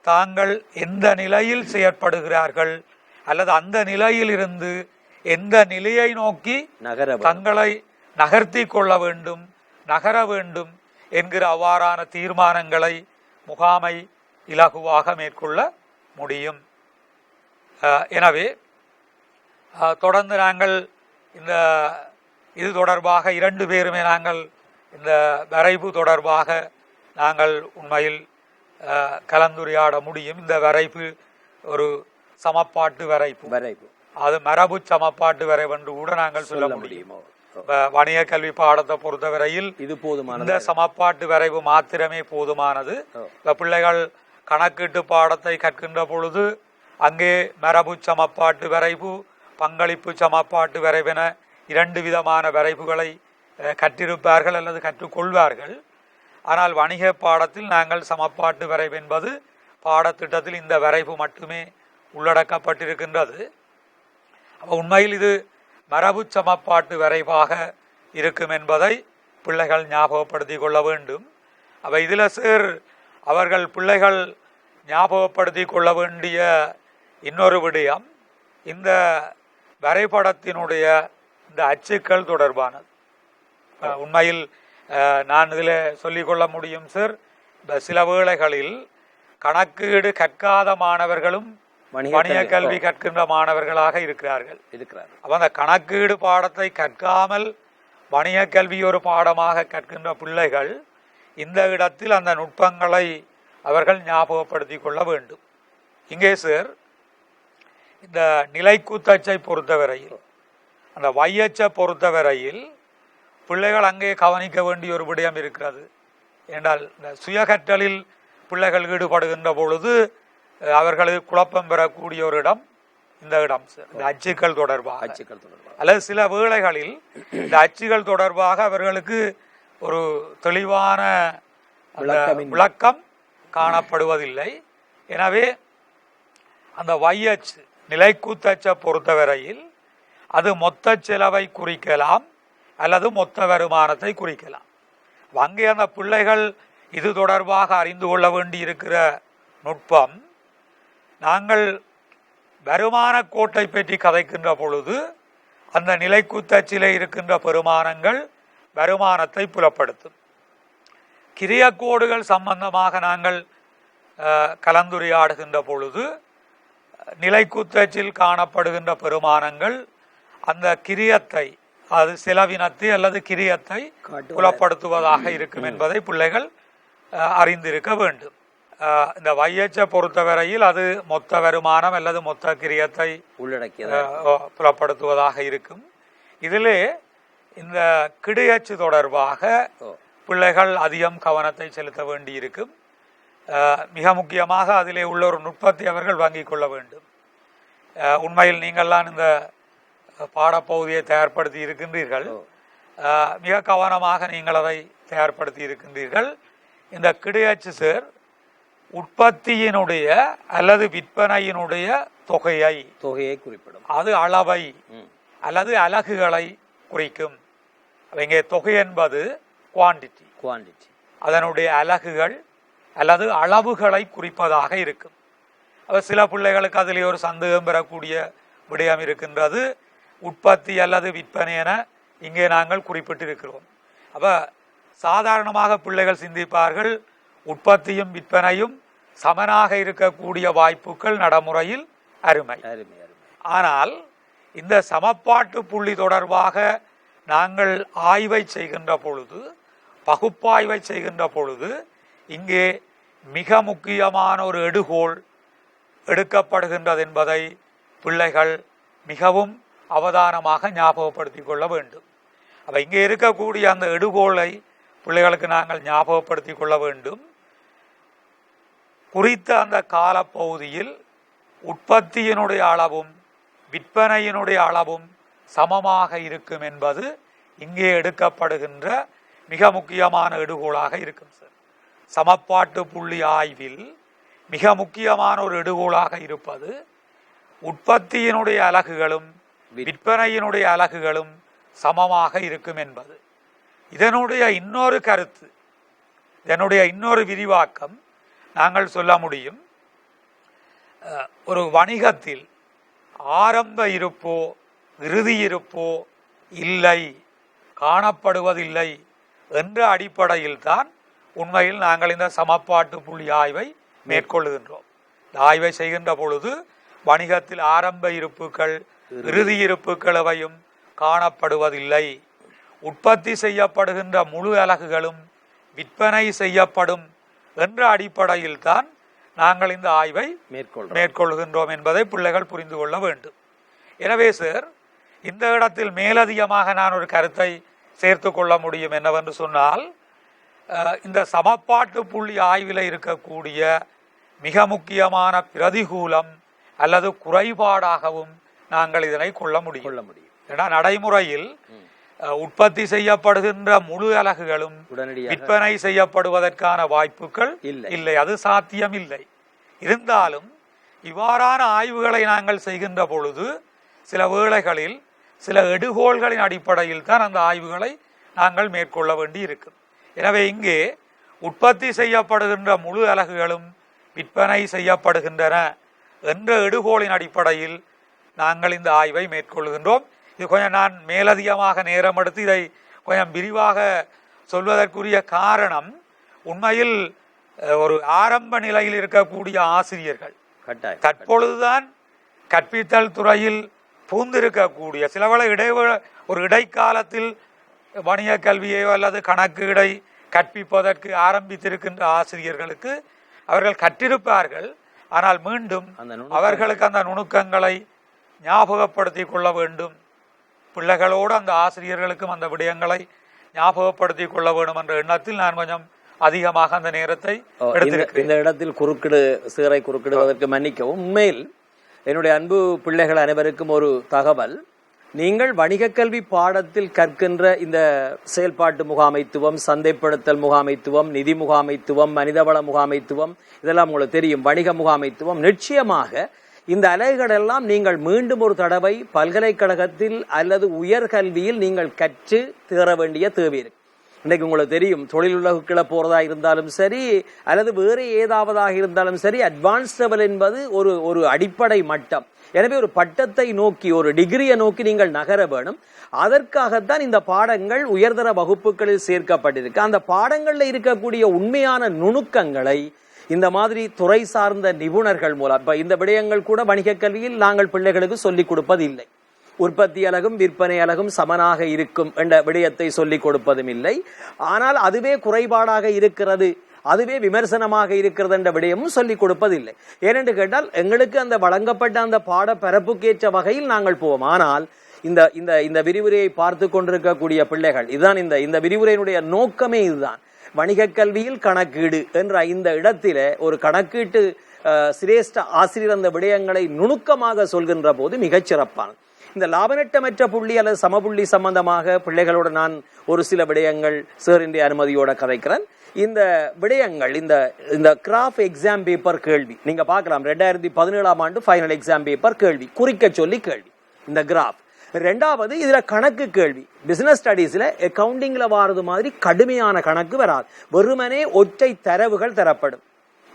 தாங்கள் எந்த நிலையில் செயற்படுகிறார்கள் அல்லது அந்த நிலையில் இருந்து எந்த நிலையை நோக்கி தங்களை நகர்த்தி கொள்ள வேண்டும், நகர வேண்டும் என்கிற அவ்வாறான தீர்மானங்களை முகாமை இலகுவாக மேற்கொள்ள முடியும். எனவே தொடர்ந்து நாங்கள் இந்த இது தொடர்பாக 2 பேருமே நாங்கள் இந்த வரைவு தொடர்பாக நாங்கள் உண்மையில் கலந்துரையாட முடியும். இந்த வரைவு ஒரு சமப்பாட்டு வரைவு, அது மரபு சமப்பாட்டு வரைவு என்று கூட நாங்கள் சொல்ல முடியும். வணிக கல்வி பாடத்தை பொறுத்தவரையில் இது போதுமான இந்த சமப்பாட்டு வரைவு மாத்திரமே போதுமானது. பிள்ளைகள் கணக்கீட்டு பாடத்தை கற்கின்ற பொழுது அங்கே மரபு சமப்பாட்டு வரைவு, பங்களிப்பு சமப்பாட்டு வரைவென 2 விதமான வரைவுகளை கற்றிருப்பார்கள் அல்லது கற்றுக்கொள்வார்கள். ஆனால் வணிக பாடத்தில் நாங்கள் சமப்பாட்டு வரைவு என்பது பாடத்திட்டத்தில் இந்த வரைவு மட்டுமே உள்ளடக்கப்பட்டிருக்கின்றது. உண்மையில் இது மரபு சமப்பாட்டு வரைவாக இருக்கும் என்பதை பிள்ளைகள் ஞாபகப்படுத்திக் கொள்ள வேண்டும். அப்போ இதில் சார் அவர்கள் பிள்ளைகள் ஞாபகப்படுத்திக் கொள்ள வேண்டிய இன்னொரு விடயம் இந்த வரைபடத்தினுடைய இந்த அச்சுக்கள் தொடர்பானது. உண்மையில் நான் இதில் சொல்லிக்கொள்ள முடியும் சார், சில வேளைகளில் கணக்கீடு கற்காத மாணவர்களும் வணிக கல்வி கற்கின்ற மாணவர்களாக இருக்கிறார்கள். அப்ப அந்த கணக்கீடு பாடத்தை கற்காமல் வணிக கல்வி ஒரு பாடமாக கற்கின்ற பிள்ளைகள் இந்த இடத்தில் அந்த நுட்பங்களை அவர்கள் ஞாபகப்படுத்திக் கொள்ள வேண்டும். இங்கே சார் இந்த நிலைக்குத்தச்சை பொறுத்தவரையில், அந்த வையச்சை பொறுத்தவரையில் பிள்ளைகள் அங்கே கவனிக்க வேண்டிய ஒரு விடயம் இருக்கிறது. என்றால் இந்த சுயகற்றலில் பிள்ளைகள் ஈடுபடுகின்ற பொழுது அவர்களுக்கு குழப்பம் பெறக்கூடிய ஒரு இடம் இந்த இடம் சார், இந்த அச்சுக்கள் தொடர்பாக. அல்லது சில வேளைகளில் இந்த அச்சுகள் தொடர்பாக அவர்களுக்கு ஒரு தெளிவான விளக்கம் காணப்படுவதில்லை. எனவே அந்த வையச்சு நிலைக்குத்தச்சை பொறுத்தவரையில் அது மொத்த செலவை குறிக்கலாம் அல்லது மொத்த வருமானத்தை குறிக்கலாம். அங்கே அந்த பிள்ளைகள் இது தொடர்பாக அறிந்து கொள்ள வேண்டி இருக்கிற நுட்பம், நாங்கள் வருமான கோட்டை பற்றி கதைக்கின்ற பொழுது அந்த நிலைக்குத்தச்சிலே இருக்கின்ற பெருமானங்கள் வருமானத்தை புலப்படுத்தும். கிரியக்கோடுகள் சம்பந்தமாக நாங்கள் கலந்துரையாடுகின்ற பொழுது நிலைக்குத்தச்சில் காணப்படுகின்ற பெருமானங்கள் அந்த கிரியத்தை, அது செலவினத்தை அல்லது கிரியத்தை புலப்படுத்துவதாக இருக்கும் என்பதை பிள்ளைகள் அறிந்திருக்க வேண்டும். இந்த வையச்சை பொறுத்தவரையில் அது மொத்த வருமானம் அல்லது மொத்த கிரியத்தை புலப்படுத்துவதாக இருக்கும். இதிலே இந்த கிடையச்சு தொடர்பாக பிள்ளைகள் அதிகம் கவனத்தை செலுத்த வேண்டி இருக்கும். மிக முக்கியமாக அதிலே உள்ள ஒரு நுட்பத்தை அவர்கள் வாங்கிக் கொள்ள வேண்டும். உண்மையில் நீங்கள்லாம் இந்த பாடப்பகுதியை தயார்படுத்தி இருக்கின்றீர்கள், மிக கவனமாக நீங்கள் அதை தயார்படுத்தி இருக்கின்றீர்கள். இந்த கிடையச்சு சார் உற்பத்தியினுடைய அல்லது விற்பனையினுடைய தொகையை குறிப்பிடும். அது அளவை அல்லது அலகுகளை குறிக்கும். இங்கே தொகை என்பது குவாண்டிட்டி, அதனுடைய அலகுகள் அல்லது அளவுகளை குறிப்பதாக இருக்கும். சில பிள்ளைகளுக்கு அதிலே ஒரு சந்தேகம் பெறக்கூடிய விடயம் இருக்கின்றது. உற்பத்தி அல்லது விற்பனை என இங்கே நாங்கள் குறிப்பிட்டிருக்கிறோம். அப்ப சாதாரணமாக பிள்ளைகள் சிந்திப்பார்கள், உற்பத்தியும் விற்பனையும் சமனாக இருக்கக்கூடிய வாய்ப்புகள் நடைமுறையில் அருமை. ஆனால் இந்த சமப்பாட்டு புள்ளி தொடர்பாக நாங்கள் ஆய்வை செய்கின்ற பொழுது, பகுப்பாய்வை செய்கின்ற பொழுது இங்கே மிக முக்கியமான ஒரு எடுகோள் எடுக்கப்படுகின்றது என்பதை பிள்ளைகள் மிகவும் அவதானமாக ஞாபகப்படுத்திக் கொள்ள வேண்டும். அப்ப இங்கே இருக்கக்கூடிய அந்த எடுகோளை பிள்ளைகளுக்கு நாங்கள் ஞாபகப்படுத்திக் கொள்ள வேண்டும். குறித்த அந்த காலப்பகுதியில் உற்பத்தியினுடைய அளவும் விற்பனையினுடைய அளவும் சமமாக இருக்கும் என்பது இங்கே எடுக்கப்படுகின்ற மிக முக்கியமான எடுகோளாக இருக்கும் சார். சமப்பாட்டு புள்ளி ஆய்வில் மிக முக்கியமான ஒரு எடுகோளாக இருப்பது உற்பத்தியினுடைய அலகுகளும் விற்பனையினுடைய அலகுகளும் சமமாக இருக்கும் என்பது. இதனுடைய இன்னொரு கருத்து, இதனுடைய இன்னொரு விரிவாக்கம் நாங்கள் சொல்ல முடியும். ஒரு வணிகத்தில் ஆரம்ப இருப்போ இறுதி இருப்போ இல்லை, காணப்படுவதில்லை என்ற அடிப்படையில் தான் உண்மையில் நாங்கள் இந்த சமப்பாட்டு புள்ளி ஆய்வை மேற்கொள்ளுகின்றோம். இந்த ஆய்வை செய்கின்ற பொழுது வணிகத்தில் ஆரம்ப இருப்புகள் இறுதி இருப்புகளவையும் காணப்படுவதில்லை, உற்பத்தி செய்யப்படுகின்ற முழு அலகுகளும் விற்பனை செய்யப்படும் என்ற அடிப்படையில் தான் நாங்கள் இந்த ஆய்வை மேற்கொள்கின்றோம் என்பதை பிள்ளைகள் புரிந்து கொள்ள வேண்டும். எனவே சார், இந்த இடத்தில் மேலதிகமாக நான் ஒரு கருத்தை சேர்த்து கொள்ள முடியும் என்னவென்று சொன்னால், இந்த சமப்பாட்டு புள்ளி ஆய்வில் இருக்கக்கூடிய மிக முக்கியமான பிரதிகூலம் அல்லது குறைபாடாகவும் நாங்கள் இதனை கொள்ள முடியும். ஏன்னா நடைமுறையில் உற்பத்தி செய்யப்படுகின்ற முழு அலகுகளும் விற்பனை செய்யப்படுவதற்கான வாய்ப்புகள் இல்லை, அது சாத்தியம் இல்லை. இருந்தாலும் இவ்வாறான ஆய்வுகளை நாங்கள் செய்கின்ற பொழுது சில வேளைகளில் சில எடுகோள்களின் அடிப்படையில் தான் அந்த ஆய்வுகளை நாங்கள் மேற்கொள்ள வேண்டி இருக்கும். எனவே இங்கே உற்பத்தி செய்யப்படுகின்ற முழு அலகுகளும் விற்பனை செய்யப்படுகின்றன என்ற எடுகோளின் அடிப்படையில் நாங்கள் இந்த ஆய்வை மேற்கொள்கின்றோம். இது கொஞ்சம் நான் மேலதிகமாக நேரம் எடுத்து இதை கொஞ்சம் விரிவாக சொல்வதற்குரிய காரணம், உண்மையில் ஒரு ஆரம்ப நிலையில் இருக்கக்கூடிய ஆசிரியர்கள் தற்பொழுதுதான் கற்பித்தல் துறையில் பூந்திருக்கக்கூடிய சிலவளை ஒரு இடைக்காலத்தில் வணிக கல்வியோ அல்லது கணக்கு இடை கற்பிப்பதற்கு ஆரம்பித்திருக்கின்ற ஆசிரியர்களுக்கு அவர்கள் கற்றிருப்பார்கள். ஆனால் மீண்டும் அவர்களுக்கு அந்த நுணுக்கங்களை ஞாபகப்படுத்திக் கொள்ள வேண்டும். பிள்ளைகளோடு அந்த ஆசிரியர்களுக்கும் அந்த விடயங்களை ஞாபகப்படுத்திக் கொள்ள வேண்டும் என்ற எண்ணத்தில் நான் கொஞ்சம் அதிகமாக அந்த நேரத்தை
இந்த இடத்தில் குறுக்கிடுவதற்கு மன்னிக்கவும். உண்மையில் என்னுடைய அன்பு பிள்ளைகள் அனைவருக்கும் ஒரு தகவல், நீங்கள் வணிக கல்வி பாடத்தில் கற்கின்ற இந்த செயல்பாட்டு முகாமைத்துவம், சந்தைப்படுத்தல் முகாமைத்துவம், நிதி முகாமைத்துவம், மனிதவள முகாமைத்துவம், இதெல்லாம் உங்களுக்கு தெரியும். வணிக முகாமைத்துவம் நிச்சயமாக இந்த அலகுகளெல்லாம் நீங்கள் மீண்டும் ஒரு தடவை பல்கலைக்கழகத்தில் அல்லது உயர்கல்வியில் நீங்கள் கற்று தேர வேண்டிய தேவை இருக்கு. இன்னைக்கு உங்களுக்கு தெரியும், தொழிலுலகுக்குள்ள போறதா இருந்தாலும் சரி அல்லது வேறு ஏதாவதாக இருந்தாலும் சரி, அட்வான்ஸ் லெவல் என்பது ஒரு அடிப்படை மட்டம். எனவே ஒரு பட்டத்தை நோக்கி, ஒரு டிகிரியை நோக்கி நீங்கள் நகர வேணும். அதற்காகத்தான் இந்த பாடங்கள் உயர்தர வகுப்புகளில் சேர்க்கப்பட்டிருக்கு. அந்த பாடங்கள்ல இருக்கக்கூடிய உண்மையான நுணுக்கங்களை இந்த மாதிரி துறை சார்ந்த நிபுணர்கள் மூலம், இப்ப இந்த விடயங்கள் கூட வணிக கல்வியில் நாங்கள் பிள்ளைகளுக்கு சொல்லிக் கொடுப்பதில்லை. உற்பத்தி அலகும் விற்பனை அலகும் சமனாக இருக்கும் என்ற விடயத்தை சொல்லிக் கொடுப்பதும் இல்லை. ஆனால் அதுவே குறைபாடாக இருக்கிறது, அதுவே விமர்சனமாக இருக்கிறது என்ற விடயமும் சொல்லிக் கொடுப்பதில்லை. ஏனென்று கேட்டால் எங்களுக்கு அந்த வழங்கப்பட்ட அந்த பாட பரப்புக்கேற்ற வகையில் நாங்கள் போவோம். ஆனால் இந்த விரிவுரையை பார்த்து கொண்டிருக்கக்கூடிய பிள்ளைகள், இதுதான் இந்த விரிவுரையினுடைய நோக்கமே இதுதான். வணிக கல்வியில் கணக்கீடு என்ற இந்த இடத்தில ஒரு கணக்கீட்டு சிரேஷ்ட ஆசிரியர் அந்த விடயங்களை நுணுக்கமாக சொல்கின்ற போது மிகச் சிறப்பானது. இந்த லாபநட்டமற்ற புள்ளி அல்லது சமபுள்ளி சம்பந்தமாக பிள்ளைகளோட நான் ஒரு சில விடயங்கள் சாரின் அனுமதியோட கதைக்கிறேன். இந்த விடயங்கள் இந்த கிராஃப் எக்ஸாம் பேப்பர் கேள்வி நீங்க பார்க்கலாம். 2017ஆம் ஆண்டு ஃபைனல் எக்ஸாம் பேப்பர் கேள்வி, குறிக்க சொல்லி கேள்வி இந்த கிராஃப். ரெண்டாவது, இதுல கணக்கு கேள்வி. பிசினஸ் ஸ்டடீஸ்ல அக்கவுண்டிங்ல வாரது மாதிரி கடுமையான கணக்கு வராது. வெறுமனே ஒற்றை தரவுகள் தரப்படும்.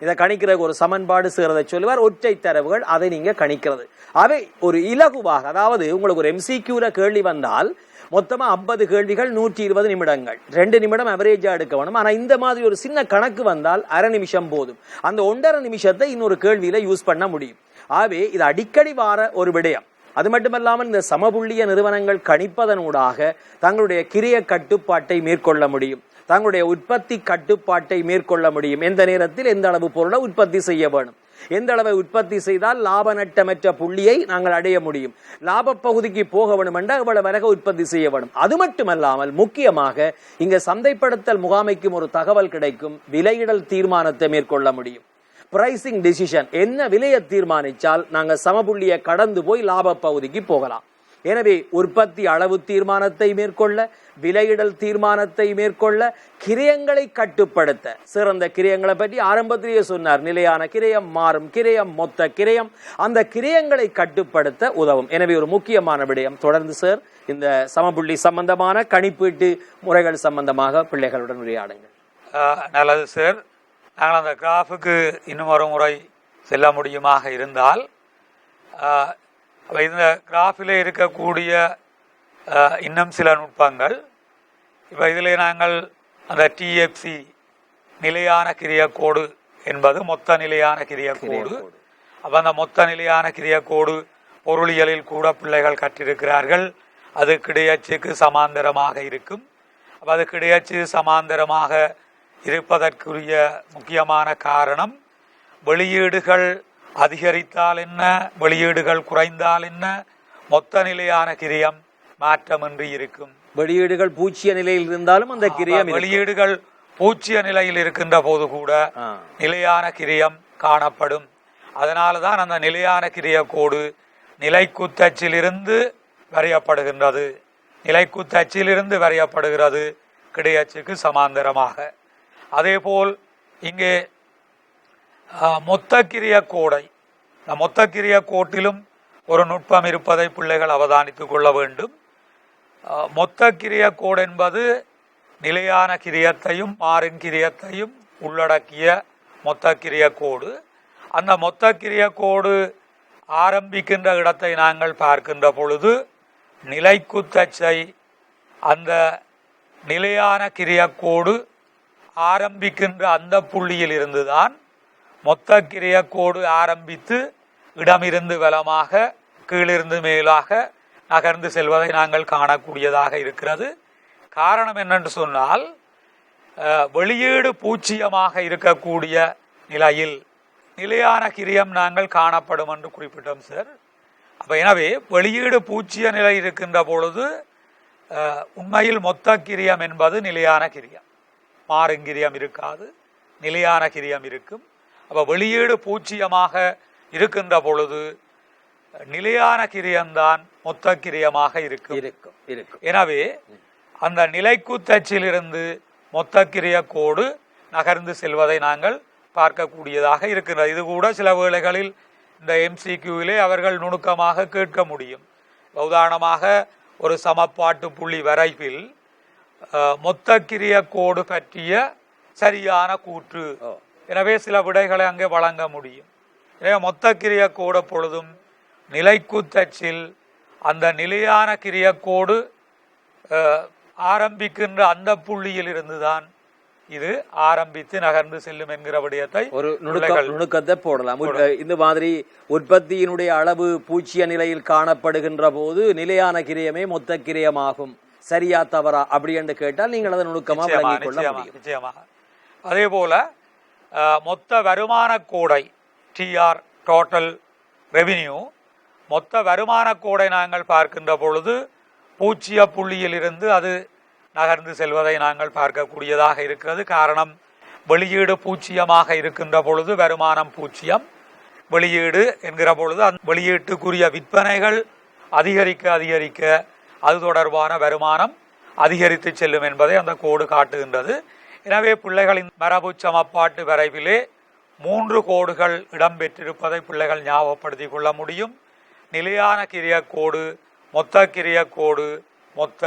இதை கணிக்கிற ஒரு சமன்பாடு சேர்றதை சொல்லுவார், ஒற்றை தரவுகள், அதை நீங்க கணிக்கிறது. அவை ஒரு இலகுவாக, அதாவது உங்களுக்கு ஒரு MCQல கேள்வி வந்தால் மொத்தமா 50 கேள்விகள், 120 நிமிடங்கள், 2 நிமிடம் அவரேஜா எடுக்க வேணும். ஆனா இந்த மாதிரி ஒரு சின்ன கணக்கு வந்தால் அரை நிமிஷம் போதும். அந்த 1.5 நிமிஷத்தை இன்னொரு கேள்வியில யூஸ் பண்ண முடியும். ஆகவே இது அடிக்கடி வார ஒரு விடயம். அது மட்டுமல்லாமல் இந்த சமபுள்ளிய நிறுவனங்கள் கணிப்பதனூடாக தங்களுடைய கிரிய கட்டுப்பாட்டை மேற்கொள்ள முடியும், தங்களுடைய உற்பத்தி கட்டுப்பாட்டை மேற்கொள்ள முடியும். எந்த நேரத்தில் எந்த அளவு பொருளை உற்பத்தி செய்ய வேணும், எந்த அளவை உற்பத்தி செய்தால் லாப நட்டமற்ற புள்ளியை நாங்கள் அடைய முடியும், லாப பகுதிக்கு போக வேண்டும் என்றால் இவ்வளவு வரை உற்பத்தி செய்ய வேண்டும். அது மட்டுமல்லாமல் முக்கியமாக இங்க சந்தைப்படுத்தல் முகாமைக்கும் ஒரு தகவல் கிடைக்கும், விலையிடல் தீர்மானத்தை மேற்கொள்ள முடியும். பிரைசிங் டிசிஷன், என்ன விலையை தீர்மானித்தால் நாங்கள் சமபுள்ளியை கடந்து போய் லாப பகுதிக்கு போகலாம். எனவே உற்பத்தி அளவு தீர்மானத்தை மேற்கொள்ள, விலையிடல் தீர்மானத்தை மேற்கொள்ள, கிரயங்களை கட்டுப்படுத்த, சிறந்த கிரயங்களை பற்றி ஆரம்பத்திலேயே சொன்னார். நிலையான கிரயம், மாறும் கிரயம், மொத்த கிரயம், அந்த கிரயங்களை கட்டுப்படுத்த உதவும். எனவே ஒரு முக்கியமான விடயம். தொடர்ந்து சார் இந்த சமபுள்ளி சம்பந்தமான கணிப்பீட்டு முறைகள் சம்பந்தமாக பிள்ளைகளுடன் உரையாடுங்கள்.
நல்லது சார். நாங்கள் அந்த கிராஃபுக்கு இன்னும் ஒரு முறை செல்ல முடியுமாக இருந்தால், இந்த கிராஃபிலே இருக்கக்கூடிய இன்னும் சில நுட்பங்கள், இப்போ இதில் நாங்கள் அந்த TFC நிலையான கிரியக்கோடு என்பது மொத்த நிலையான கிரியக்கோடு. அப்போ அந்த மொத்த நிலையான கிரியக்கோடு பொருளியலில் கூட பிள்ளைகள் கற்றிருக்கிறார்கள். அது கிடையச்சுக்கு சமாந்தரமாக இருக்கும். அப்போ அது கிடையச்சு சமாந்தரமாக இருப்பதற்குரிய முக்கியமான காரணம், வெளியீடுகள் அதிகரித்தால் என்ன, வெளியீடுகள் குறைந்தால் என்ன, மொத்த நிலையான கிரியம் மாற்றமின்றி இருக்கும்.
வெளியீடுகள் பூச்சிய நிலையில் இருந்தாலும் அந்த கிரியம்,
வெளியீடுகள் பூச்சிய நிலையில் இருக்கின்ற போது கூட நிலையான கிரியம் காணப்படும். அதனால்தான் அந்த நிலையான கிரிய கோடு நிலைக்குத்தச்சிலிருந்து வரையப்படுகின்றது. நிலைக்குத்தச்சிலிருந்து வரையப்படுகிறது கிடையச்சுக்கு சமாந்தரமாக. அதேபோல் இங்கே மொத்தக்கிரிய கோடை, மொத்தக்கிரிய கோட்டிலும் ஒரு நுட்பம் இருப்பதை பிள்ளைகள் அவதானித்துக் கொள்ள வேண்டும். மொத்தக்கிரிய கோடு என்பது நிலையான கிரியத்தையும் மாறுங்கிரியத்தையும் உள்ளடக்கிய மொத்தக்கிரிய கோடு. அந்த மொத்தக்கிரிய கோடு ஆரம்பிக்கின்ற இடத்தை நாங்கள் பார்க்கின்ற பொழுது நிலைக்குத்தச்சை அந்த நிலையான கிரியக்கோடு ஆரம்பிக்கின்ற அந்த புள்ளியில் இருந்துதான் மொத்த கிரியக்கோடு ஆரம்பித்து இடமிருந்து வலமாக கீழிருந்து மேலாக நகர்ந்து செல்வதை நாங்கள் காணக்கூடியதாக இருக்கிறது. காரணம் என்னென்று சொன்னால், வெளியீடு பூச்சியமாக இருக்கக்கூடிய நிலையில் நிலையான கிரியம் நாங்கள் காணப்படும் என்று குறிப்பிட்டோம் சார். அப்ப எனவே வெளியீடு பூச்சிய நிலை இருக்கின்ற பொழுது உண்மையில் மொத்த கிரியம் என்பது நிலையான கிரியம், மாறுங்கிரியம் இருக்காது, நிலையான கிரியம் இருக்கும். அப்ப வெளியீடு பூச்சியமாக இருக்கின்ற பொழுது நிலையான கிரியம்தான் மொத்த கிரியமாக இருக்கும். எனவே அந்த நிலைக்குத்தச்சிலிருந்து மொத்த கிரிய கோடு நகர்ந்து செல்வதை நாங்கள் பார்க்கக்கூடியதாக இருக்கிறது. இது கூட சில வேளைகளில் இந்த MCQவிலே அவர்கள் நுணுக்கமாக கேட்க முடியும். உதாரணமாக ஒரு சமப்பாட்டு புள்ளி வரைவில் மொத்த கிரிய கோடு பற்றிய சரியான கூற்று, எனவே சில விடைகளை அங்கே வழங்க முடியும். எனவே மொத்த கிரிய கோடு பொழுதும் நிலைக்குத்தச்சில் அந்த நிலையான கிரிய கோடு ஆரம்பிக்கின்ற அந்த புள்ளியில் இருந்துதான் இது ஆரம்பித்து நகர்ந்து செல்லும் என்கிற விடயத்தை
ஒரு நுணுக்கத்தை போடலாம். இந்த மாதிரி உற்பத்தியினுடைய அளவு பூச்சிய நிலையில் காணப்படுகின்ற போது நிலையான கிரியமே மொத்த கிரியமாகும், சரியா தவறா அப்படி என்று கேட்டால் நீங்கள் அதை நுணுக்கமா விளங்கிக் கொள்ள முடியும்.
நிச்சயமாக. அதே போல மொத்த வருமான கோடை TR டோட்டல் ரெவின்யூ, மொத்த வருமான கோடை நாங்கள் பார்க்கின்ற பொழுது பூச்சிய புள்ளியில் இருந்து அது நகர்ந்து செல்வதை நாங்கள் பார்க்கக்கூடியதாக இருக்கிறது. காரணம், வெளியீடு பூச்சியமாக இருக்கின்ற பொழுது வருமானம் பூச்சியம், வெளியீடு என்கிற பொழுது அந்த வெளியீட்டுக்குரிய விற்பனைகள் அதிகரிக்க அதிகரிக்க அது தொடர்பான வருமானம் அதிகரித்து செல்லும் என்பதை அந்த கோடு காட்டுகின்றது. எனவே பிள்ளைகளின் மரபு சமப்பாட்டு வரைவிலே 3 கோடுகள் இடம்பெற்றிருப்பதை பிள்ளைகள் ஞாபகப்படுத்திக் கொள்ள முடியும். நிலையான கிரிய கோடு, மொத்த கிரிய கோடு, மொத்த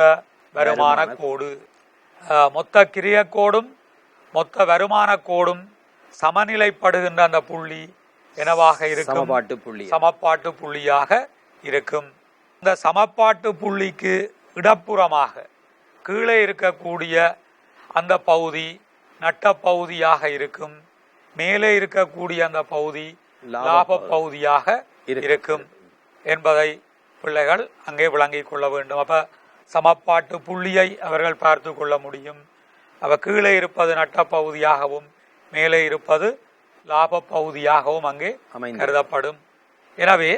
வருமான கோடு. மொத்த கிரிய கோடும் மொத்த வருமான கோடும் சமநிலைப்படுகின்ற அந்த புள்ளி என்னவாக இருக்கும்? சமப்பாட்டு புள்ளியாக இருக்கும். இந்த சமப்பாட்டு புள்ளிக்கு இடப்புறமாக கீழே இருக்கக்கூடிய அந்த பகுதி நட்ட பகுதியாக இருக்கும், மேலே இருக்கக்கூடிய அந்த பகுதி லாப பகுதியாக இருக்கும் என்பதை பிள்ளைகள் அங்கே விளங்கிக் கொள்ள வேண்டும். அப்ப சமப்பாட்டு புள்ளியை அவர்கள் பார்த்து கொள்ள முடியும். அவ கீழே இருப்பது நட்ட பகுதியாகவும் மேலே இருப்பது லாப பகுதியாகவும் அங்கே கருதப்படும். எனவே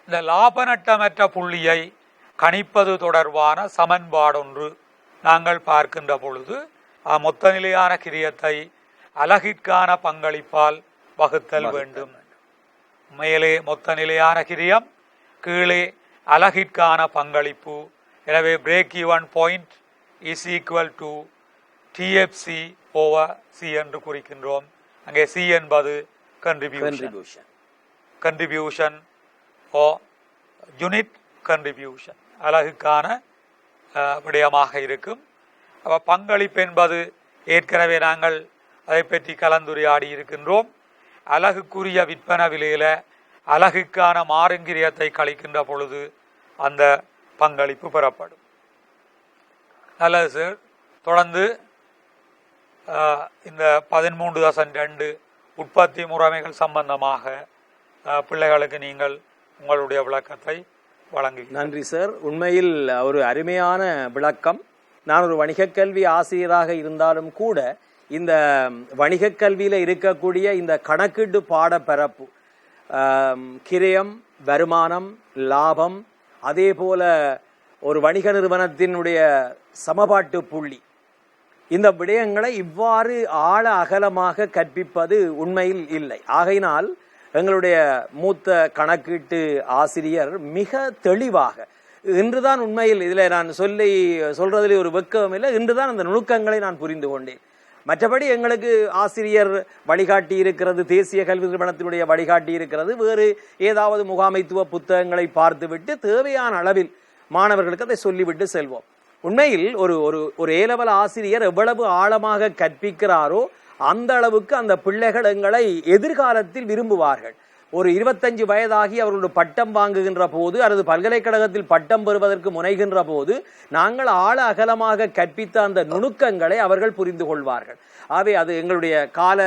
இந்த லாப நட்டமற்ற புள்ளியை கணிப்பது தொடர்பான சமன்பாடொன்று நாங்கள் பார்க்கின்ற பொழுது மொத்த நிலையான கிரியத்தை அலகிற்கான பங்களிப்பால் வகுத்தல் வேண்டும். மேலே மொத்த நிலையான கிரியம், கீழே அலகிற்கான பங்களிப்பு. எனவே break even point is equal to TFC over C என்று குறிக்கின்றோம். அங்கே C என்பது கன்ட்ரிபியூஷன் ஓ யூனிட் கன்ட்ரிபியூஷன், அலகுக்கான விடயமாக இருக்கும். அப்ப பங்களிப்பு என்பது ஏற்கனவே நாங்கள் அதை பற்றி கலந்துரையாடி இருக்கின்றோம். அலகுக்குரிய விற்பனை விலையில அலகுக்கான மாறுங்கிரியத்தை கழிக்கின்ற பொழுது அந்த பங்களிப்பு பெறப்படும். நல்லது சார். தொடர்ந்து இந்த 13.2 உற்பத்தி முறைமைகள் சம்பந்தமாக பிள்ளைகளுக்கு நீங்கள் உங்களுடைய விளக்கத்தை வழங்கி.
நன்றி சார். உண்மையில் ஒரு அருமையான விளக்கம். நான் ஒரு வணிகக் கல்வி ஆசிரியராக இருந்தாலும் கூட இந்த வணிகக் கல்வியில இருக்கக்கூடிய இந்த கணக்கீட்டு பாட பரப்பு, கிரயம், வருமானம், லாபம், அதே போல ஒரு வணிக நிறுவனத்தினுடைய சமபாட்டு புள்ளி, இந்த விடயங்களை இவ்வாறு ஆழ அகலமாக கற்பிப்பது உண்மையில் இல்லை. ஆகையினால் எங்களுடைய மூத்த கணக்கீட்டு ஆசிரியர் மிக தெளிவாக இன்றுதான் உண்மையில் இதில் நான் சொல்றதிலே ஒரு வெக்கம் இல்லை, இன்றுதான் அந்த நுணுக்கங்களை நான் புரிந்து கொண்டேன். மற்றபடி எங்களுக்கு ஆசிரியர் வழிகாட்டி இருக்கிறது, தேசிய கல்வி நிறுவனத்தினுடைய வழிகாட்டி இருக்கிறது, வேறு ஏதாவது முகாமைத்துவ புத்தகங்களை பார்த்துவிட்டு தேவையான அளவில் மாணவர்களுக்கு அதை சொல்லிவிட்டு செல்வோம். உண்மையில் ஒரு ஏலவல் ஆசிரியர் எவ்வளவு ஆழமாக கற்பிக்கிறாரோ அந்த அளவுக்கு அந்த பிள்ளைகள் எங்களை எதிர்காலத்தில் விரும்புவார்கள். ஒரு 25 வயதாகி அவர்களுடைய பட்டம் வாங்குகின்ற போது அல்லது பல்கலைக்கழகத்தில் பட்டம் பெறுவதற்கு முனைகின்ற போது நாங்கள் ஆழ அகலமாக கற்பித்த அந்த நுணுக்கங்களை அவர்கள் புரிந்து கொள்வார்கள். ஆகவே அது எங்களுடைய கால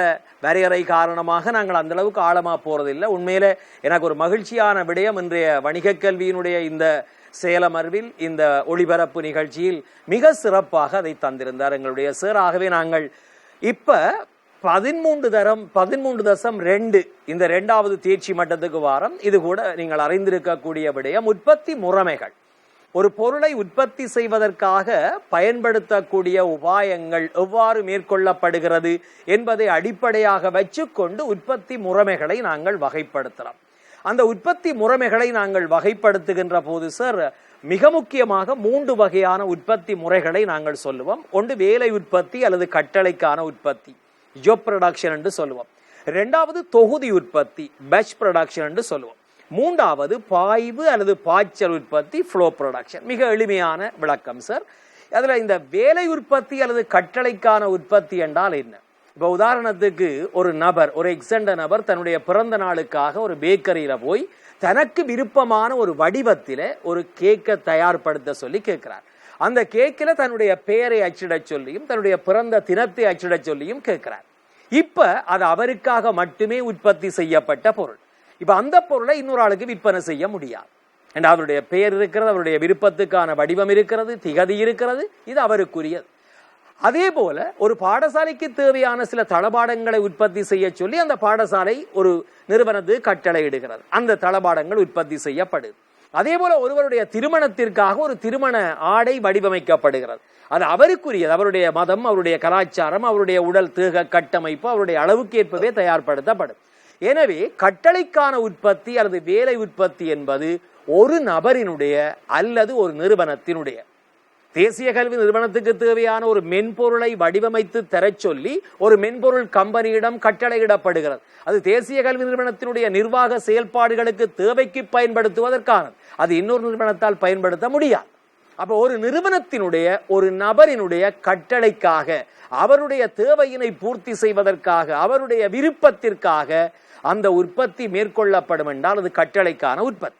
வரையறை காரணமாக நாங்கள் அந்த அளவுக்கு ஆழமாக போறதில்லை. உண்மையில எனக்கு ஒரு மகிழ்ச்சியான விடயம் இன்றைய வணிக கல்வியினுடைய இந்த சேலமர்வில் இந்த ஒளிபரப்பு நிகழ்ச்சியில் மிக சிறப்பாக அதை தந்திருந்தார் எங்களுடைய சார். ஆகவே நாங்கள் இப்ப 13.2 இந்த 2வது தேர்ச்சி மட்டத்துக்கு வாரம். இது கூட நீங்கள் அறிந்திருக்கக்கூடிய விடயம் உற்பத்தி முறைமைகள். ஒரு பொருளை உற்பத்தி செய்வதற்காக பயன்படுத்தக்கூடிய உபாயங்கள் எவ்வாறு மேற்கொள்ளப்படுகிறது என்பதை அடிப்படையாக வச்சுக்கொண்டு உற்பத்தி முறைமைகளை நாங்கள் வகைப்படுத்தலாம். அந்த உற்பத்தி முறைமைகளை நாங்கள் வகைப்படுத்துகின்ற போது சார் மிக முக்கியமாக 3 வகையான உற்பத்தி முறைகளை நாங்கள் சொல்லுவோம். ஒன்று வேலை உற்பத்தி அல்லது கட்டளைக்கான உற்பத்தி, ஜாப் ப்ரொடக்ஷன் என்று சொல்லுவோம். 2வது தொகுதி உற்பத்தி, பேட்ச் ப்ரொடக்ஷன் என்று சொல்லுவோம். 3வது பாய்வு அல்லது பாய்ச்சல் உற்பத்தி, ஃப்ளோ ப்ரொடக்ஷன். மிக எளிமையான விளக்கம் சார். அதுல இந்த வேலை உற்பத்தி அல்லது கட்டளைக்கான உற்பத்தி என்றால் என்ன? இப்ப உதாரணத்துக்கு ஒரு எக்ஸெண்டர் நபர் தன்னுடைய பிறந்த நாளுக்காக ஒரு பேக்கரியில போய் தனக்கு விருப்பமான ஒரு வடிவத்தில ஒரு கேக்கை தயார்படுத்த சொல்லி கேட்கிறார். அந்த கேக்கில தன்னுடைய பெயரை அச்சிட சொல்லியும் தன்னுடைய பிறந்த தினத்தை அச்சிட சொல்லியும் கேட்கிறார். இப்ப அது அவருக்காக மட்டுமே உற்பத்தி செய்யப்பட்ட பொருள். இப்ப அந்த பொருளை இன்னொரு ஆளுக்கு விற்பனை செய்ய முடியாது. அவருடைய பெயர் இருக்கிறது, அவருடைய விருப்பத்துக்கான வடிவம் இருக்கிறது, திகதி இருக்கிறது, இது அவருக்குரியது. அதே போல ஒரு பாடசாலைக்கு தேவையான சில தளபாடங்களை உற்பத்தி செய்ய சொல்லி அந்த பாடசாலை ஒரு நிறுவனத்துக்கு கட்டளை இடுகிறது. அந்த தளபாடங்கள் உற்பத்தி செய்யப்படுது. அதே போல ஒருவருடைய திருமணத்திற்காக ஒரு திருமண ஆடை வடிவமைக்கப்படுகிறது. அது அவருக்குரியது. அவருடைய மதம், அவருடைய கலாச்சாரம், அவருடைய உடல் தேக கட்டமைப்பு, அவருடைய அளவுக்கு ஏற்பவே தயார்படுத்தப்படும். எனவே கட்டளைக்கான உற்பத்தி அல்லது வேலை உற்பத்தி என்பது ஒரு நபரினுடைய அல்லது ஒரு நிறுவனத்தினுடைய. தேசிய கல்வி நிறுவனத்துக்கு தேவையான ஒரு மென்பொருளை வடிவமைத்து தர சொல்லி ஒரு மென்பொருள் கம்பெனியிடம் கட்டளையிடப்படுகிறது. அது தேசிய கல்வி நிறுவனத்தினுடைய நிர்வாக செயல்பாடுகளுக்கு தேவைக்கு பயன்படுத்துவதற்கானது. அது இன்னொரு நிறுவனத்தால் பயன்படுத்த முடியாது. அப்ப ஒரு நிறுவனத்தினுடைய ஒரு நபரினுடைய கட்டளைக்காக, அவருடைய தேவையினை பூர்த்தி செய்வதற்காக, அவருடைய விருப்பத்திற்காக அந்த உற்பத்தி மேற்கொள்ளப்படும் என்றால் அது கட்டளைக்கான உற்பத்தி.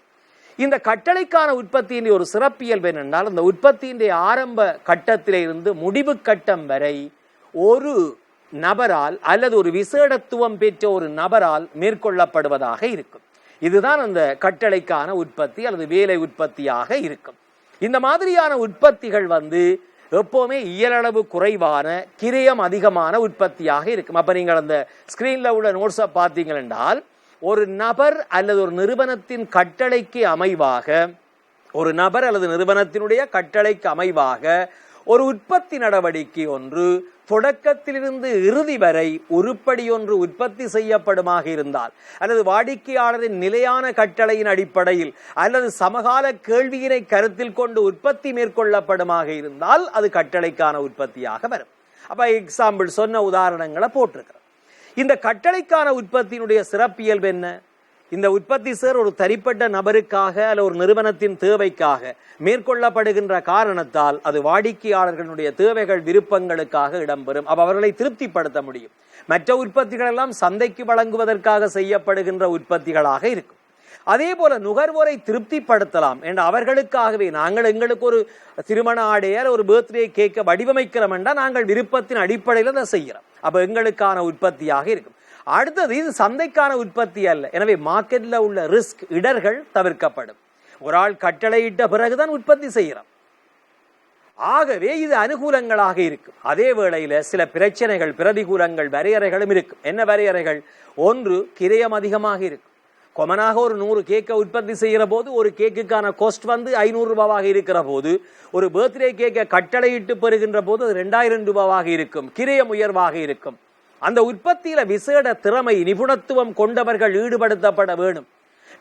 இந்த கட்டளைக்கான உற்பத்தியின் ஒரு சிறப்பியல்பு என்னென்றால், இந்த உற்பத்தியின் ஆரம்ப கட்டத்திலிருந்து முடிவு கட்டம் வரை ஒரு நபரால் அல்லது ஒரு விசேடத்துவம் பெற்ற ஒரு நபரால் மேற்கொள்ளப்படுவதாக இருக்கும். இதுதான் அந்த கட்டளைக்கான உற்பத்தி அல்லது வேலை உற்பத்தியாக இருக்கும். இந்த மாதிரியான உற்பத்திகள் எப்பவுமே இயலளவு குறைவான, கிரயம் அதிகமான உற்பத்தியாக இருக்கும். அப்ப நீங்கள் அந்த ஸ்கிரீன்ல உள்ள நோட்ஸை பார்த்தீங்கள் என்றால், ஒரு நபர் அல்லது ஒரு நிறுவனத்தின் கட்டளைக்கு அமைவாக, ஒரு நபர் அல்லது நிறுவனத்தினுடைய கட்டளைக்கு அமைவாக ஒரு உற்பத்தி நடவடிக்கை ஒன்று தொடக்கத்திலிருந்து இறுதி வரை உருப்படி ஒன்று உற்பத்தி செய்யப்படுமாக இருந்தால், அல்லது வாடிக்கையாளரின் நிலையான கட்டளையின் அடிப்படையில் அல்லது சமகால கேள்வியினை கருத்தில் கொண்டு உற்பத்தி மேற்கொள்ளப்படுமாக இருந்தால் அது கட்டளைக்கான உற்பத்தியாக வரும். அப்ப எக்ஸாம்பிள் சொன்ன உதாரணங்களை போட்டிருக்கிறோம். இந்த கட்டளைக்கான உற்பத்தியினுடைய சிறப்பியல்பு என்ன? இந்த உற்பத்தி சார் ஒரு தனிப்பட்ட நபருக்காக அல்ல ஒரு நிறுவனத்தின் தேவைக்காக மேற்கொள்ளப்படுகின்ற காரணத்தால் அது வாடிக்கையாளர்களுடைய தேவைகள், விருப்பங்களுக்காக இடம்பெறும். அவர்களை திருப்திப்படுத்த முடியும். மற்ற உற்பத்திகள் எல்லாம் சந்தைக்கு வழங்குவதற்காக செய்யப்படுகின்ற உற்பத்திகளாக இருக்கும். அதே போல நுகர்வோரை திருப்திப்படுத்தலாம் என்ற அவர்களுக்காகவே நாங்கள் எங்களுக்கு ஒரு திருமண ஆடையால் ஒரு பர்த்டே கேக்க வடிவமைக்கிறோம் என்றால் நாங்கள் விருப்பத்தின் அடிப்படையில் அதை செய்கிறோம். அப்ப எங்களுக்கான உற்பத்தியாக இருக்கும். அடுத்தது, இது சந்தைக்கான உற்பத்தி அல்ல. எனவே மார்க்கெட்ல உள்ள ரிஸ்க், இடர்கள் தவிர்க்கப்படும். ஒரு ஆள் கட்டளையிட்ட பிறகுதான் உற்பத்தி செய்கிறோம். ஆகவே இது அனுகூலங்களாக இருக்கும். அதே வேளையில சில பிரச்சனைகள், பிரதிகூலங்கள், வரையறைகளும் இருக்கும். என்ன வரையறைகள்? ஒன்று, கிரயம் அதிகமாக இருக்கும். கொமனாக ஒரு 100 கேக்கை உற்பத்தி செய்கிற போது ஒரு கேக்குக்கான காஸ்ட் 500 ரூபாவாக இருக்கிற போது, ஒரு பர்த்டே கேக்கை கட்டளையிட்டு பெறுகின்ற போது அது 2000 ரூபாவாக இருக்கும். கிரயம் உயர்வாக இருக்கும். அந்த உற்பத்தியில விசேட திறமை, நிபுணத்துவம் கொண்டவர்கள் ஈடுபடுத்தப்பட வேணும்.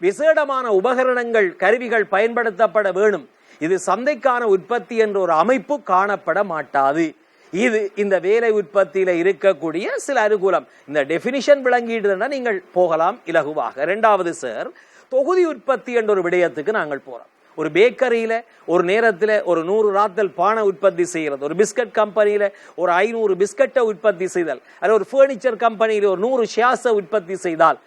விசேடமான உபகரணங்கள், கருவிகள் பயன்படுத்தப்பட வேணும். இது சந்தைக்கான உற்பத்தி என்ற ஒரு அமைப்பு காணப்பட மாட்டாது. இது இந்த வேலை உற்பத்தியில இருக்கக்கூடிய சில அனுகூலம். இந்த டெபினிஷன் விளங்கிடுதுன்னா நீங்கள் போகலாம் இலகுவாக. இரண்டாவது சார், தொகுதி உற்பத்தி என்ற ஒரு விடயத்துக்கு நாங்கள் போறோம். ஒரு பேக்கரியில ஒரு நேரத்தில் ஒரு 100 ராத்தல் பானை உற்பத்தி செய்கிறது, ஒரு பிஸ்கட் கம்பெனியில ஒரு 500 பிஸ்கட்டை உற்பத்தி செய்தல், அல்லது ஒரு பர்னிச்சர் கம்பெனியில ஒரு 100 ஷேர்ஸை உற்பத்தி செய்தால்,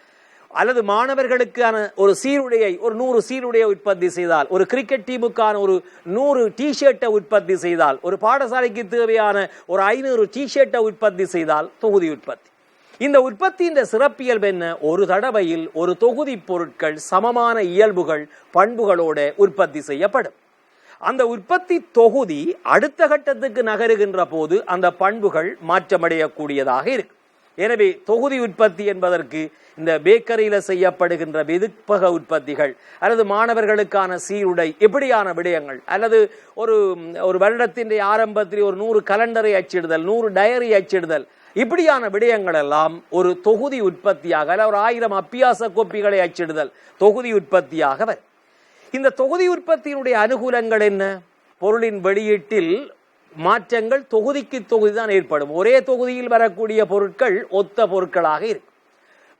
அல்லது மாணவர்களுக்கான ஒரு சீருடையை ஒரு 100 சீருடையை உற்பத்தி செய்தால், ஒரு கிரிக்கெட் டீமுக்கான ஒரு 100 டிஷர்ட்டை உற்பத்தி செய்தால், ஒரு பாடசாலைக்கு தேவையான ஒரு 500 டிஷர்ட்டை உற்பத்தி செய்தால் தொகுதி உற்பத்தி. இந்த உற்பத்தியின் சிறப்பியல்பு என்ன? ஒரு தடவையில் ஒரு தொகுதி பொருட்கள் சமமான இயல்புகள் பண்புகளோட உற்பத்தி செய்யப்படும். அந்த உற்பத்தி தொகுதி அடுத்த கட்டத்துக்கு நகருகின்ற போது அந்த பண்புகள் மாற்றமடையக்கூடியதாக இருக்கு. எனவே தொகுதி உற்பத்தி என்பதற்கு இந்த பேக்கரியில செய்யப்படுகின்ற வெதுப்பக உற்பத்திகள், அல்லது மாணவர்களுக்கான சீருடை, இப்படியான விடயங்கள், அல்லது ஒரு வருடத்தின் ஆரம்பத்தில் ஒரு 100 கலண்டரை அச்சிடுதல், 100 டயரி அச்சிடுதல், இப்படியான விடயங்கள் எல்லாம் ஒரு தொகுதி உற்பத்தியாக, அல்ல ஒரு 1000 அப்பியாச கோப்பிகளை அச்சிடுதல் தொகுதி உற்பத்தியாக வரும். இந்த தொகுதி உற்பத்தியினுடைய அனுகூலங்கள் என்ன? பொருளின் வெளியீட்டில் மாற்றங்கள் தொகுதிக்கு தொகுதி தான் ஏற்படும். ஒரே தொகுதியில் வரக்கூடிய பொருட்கள் ஒத்த பொருட்களாக இருக்கும்.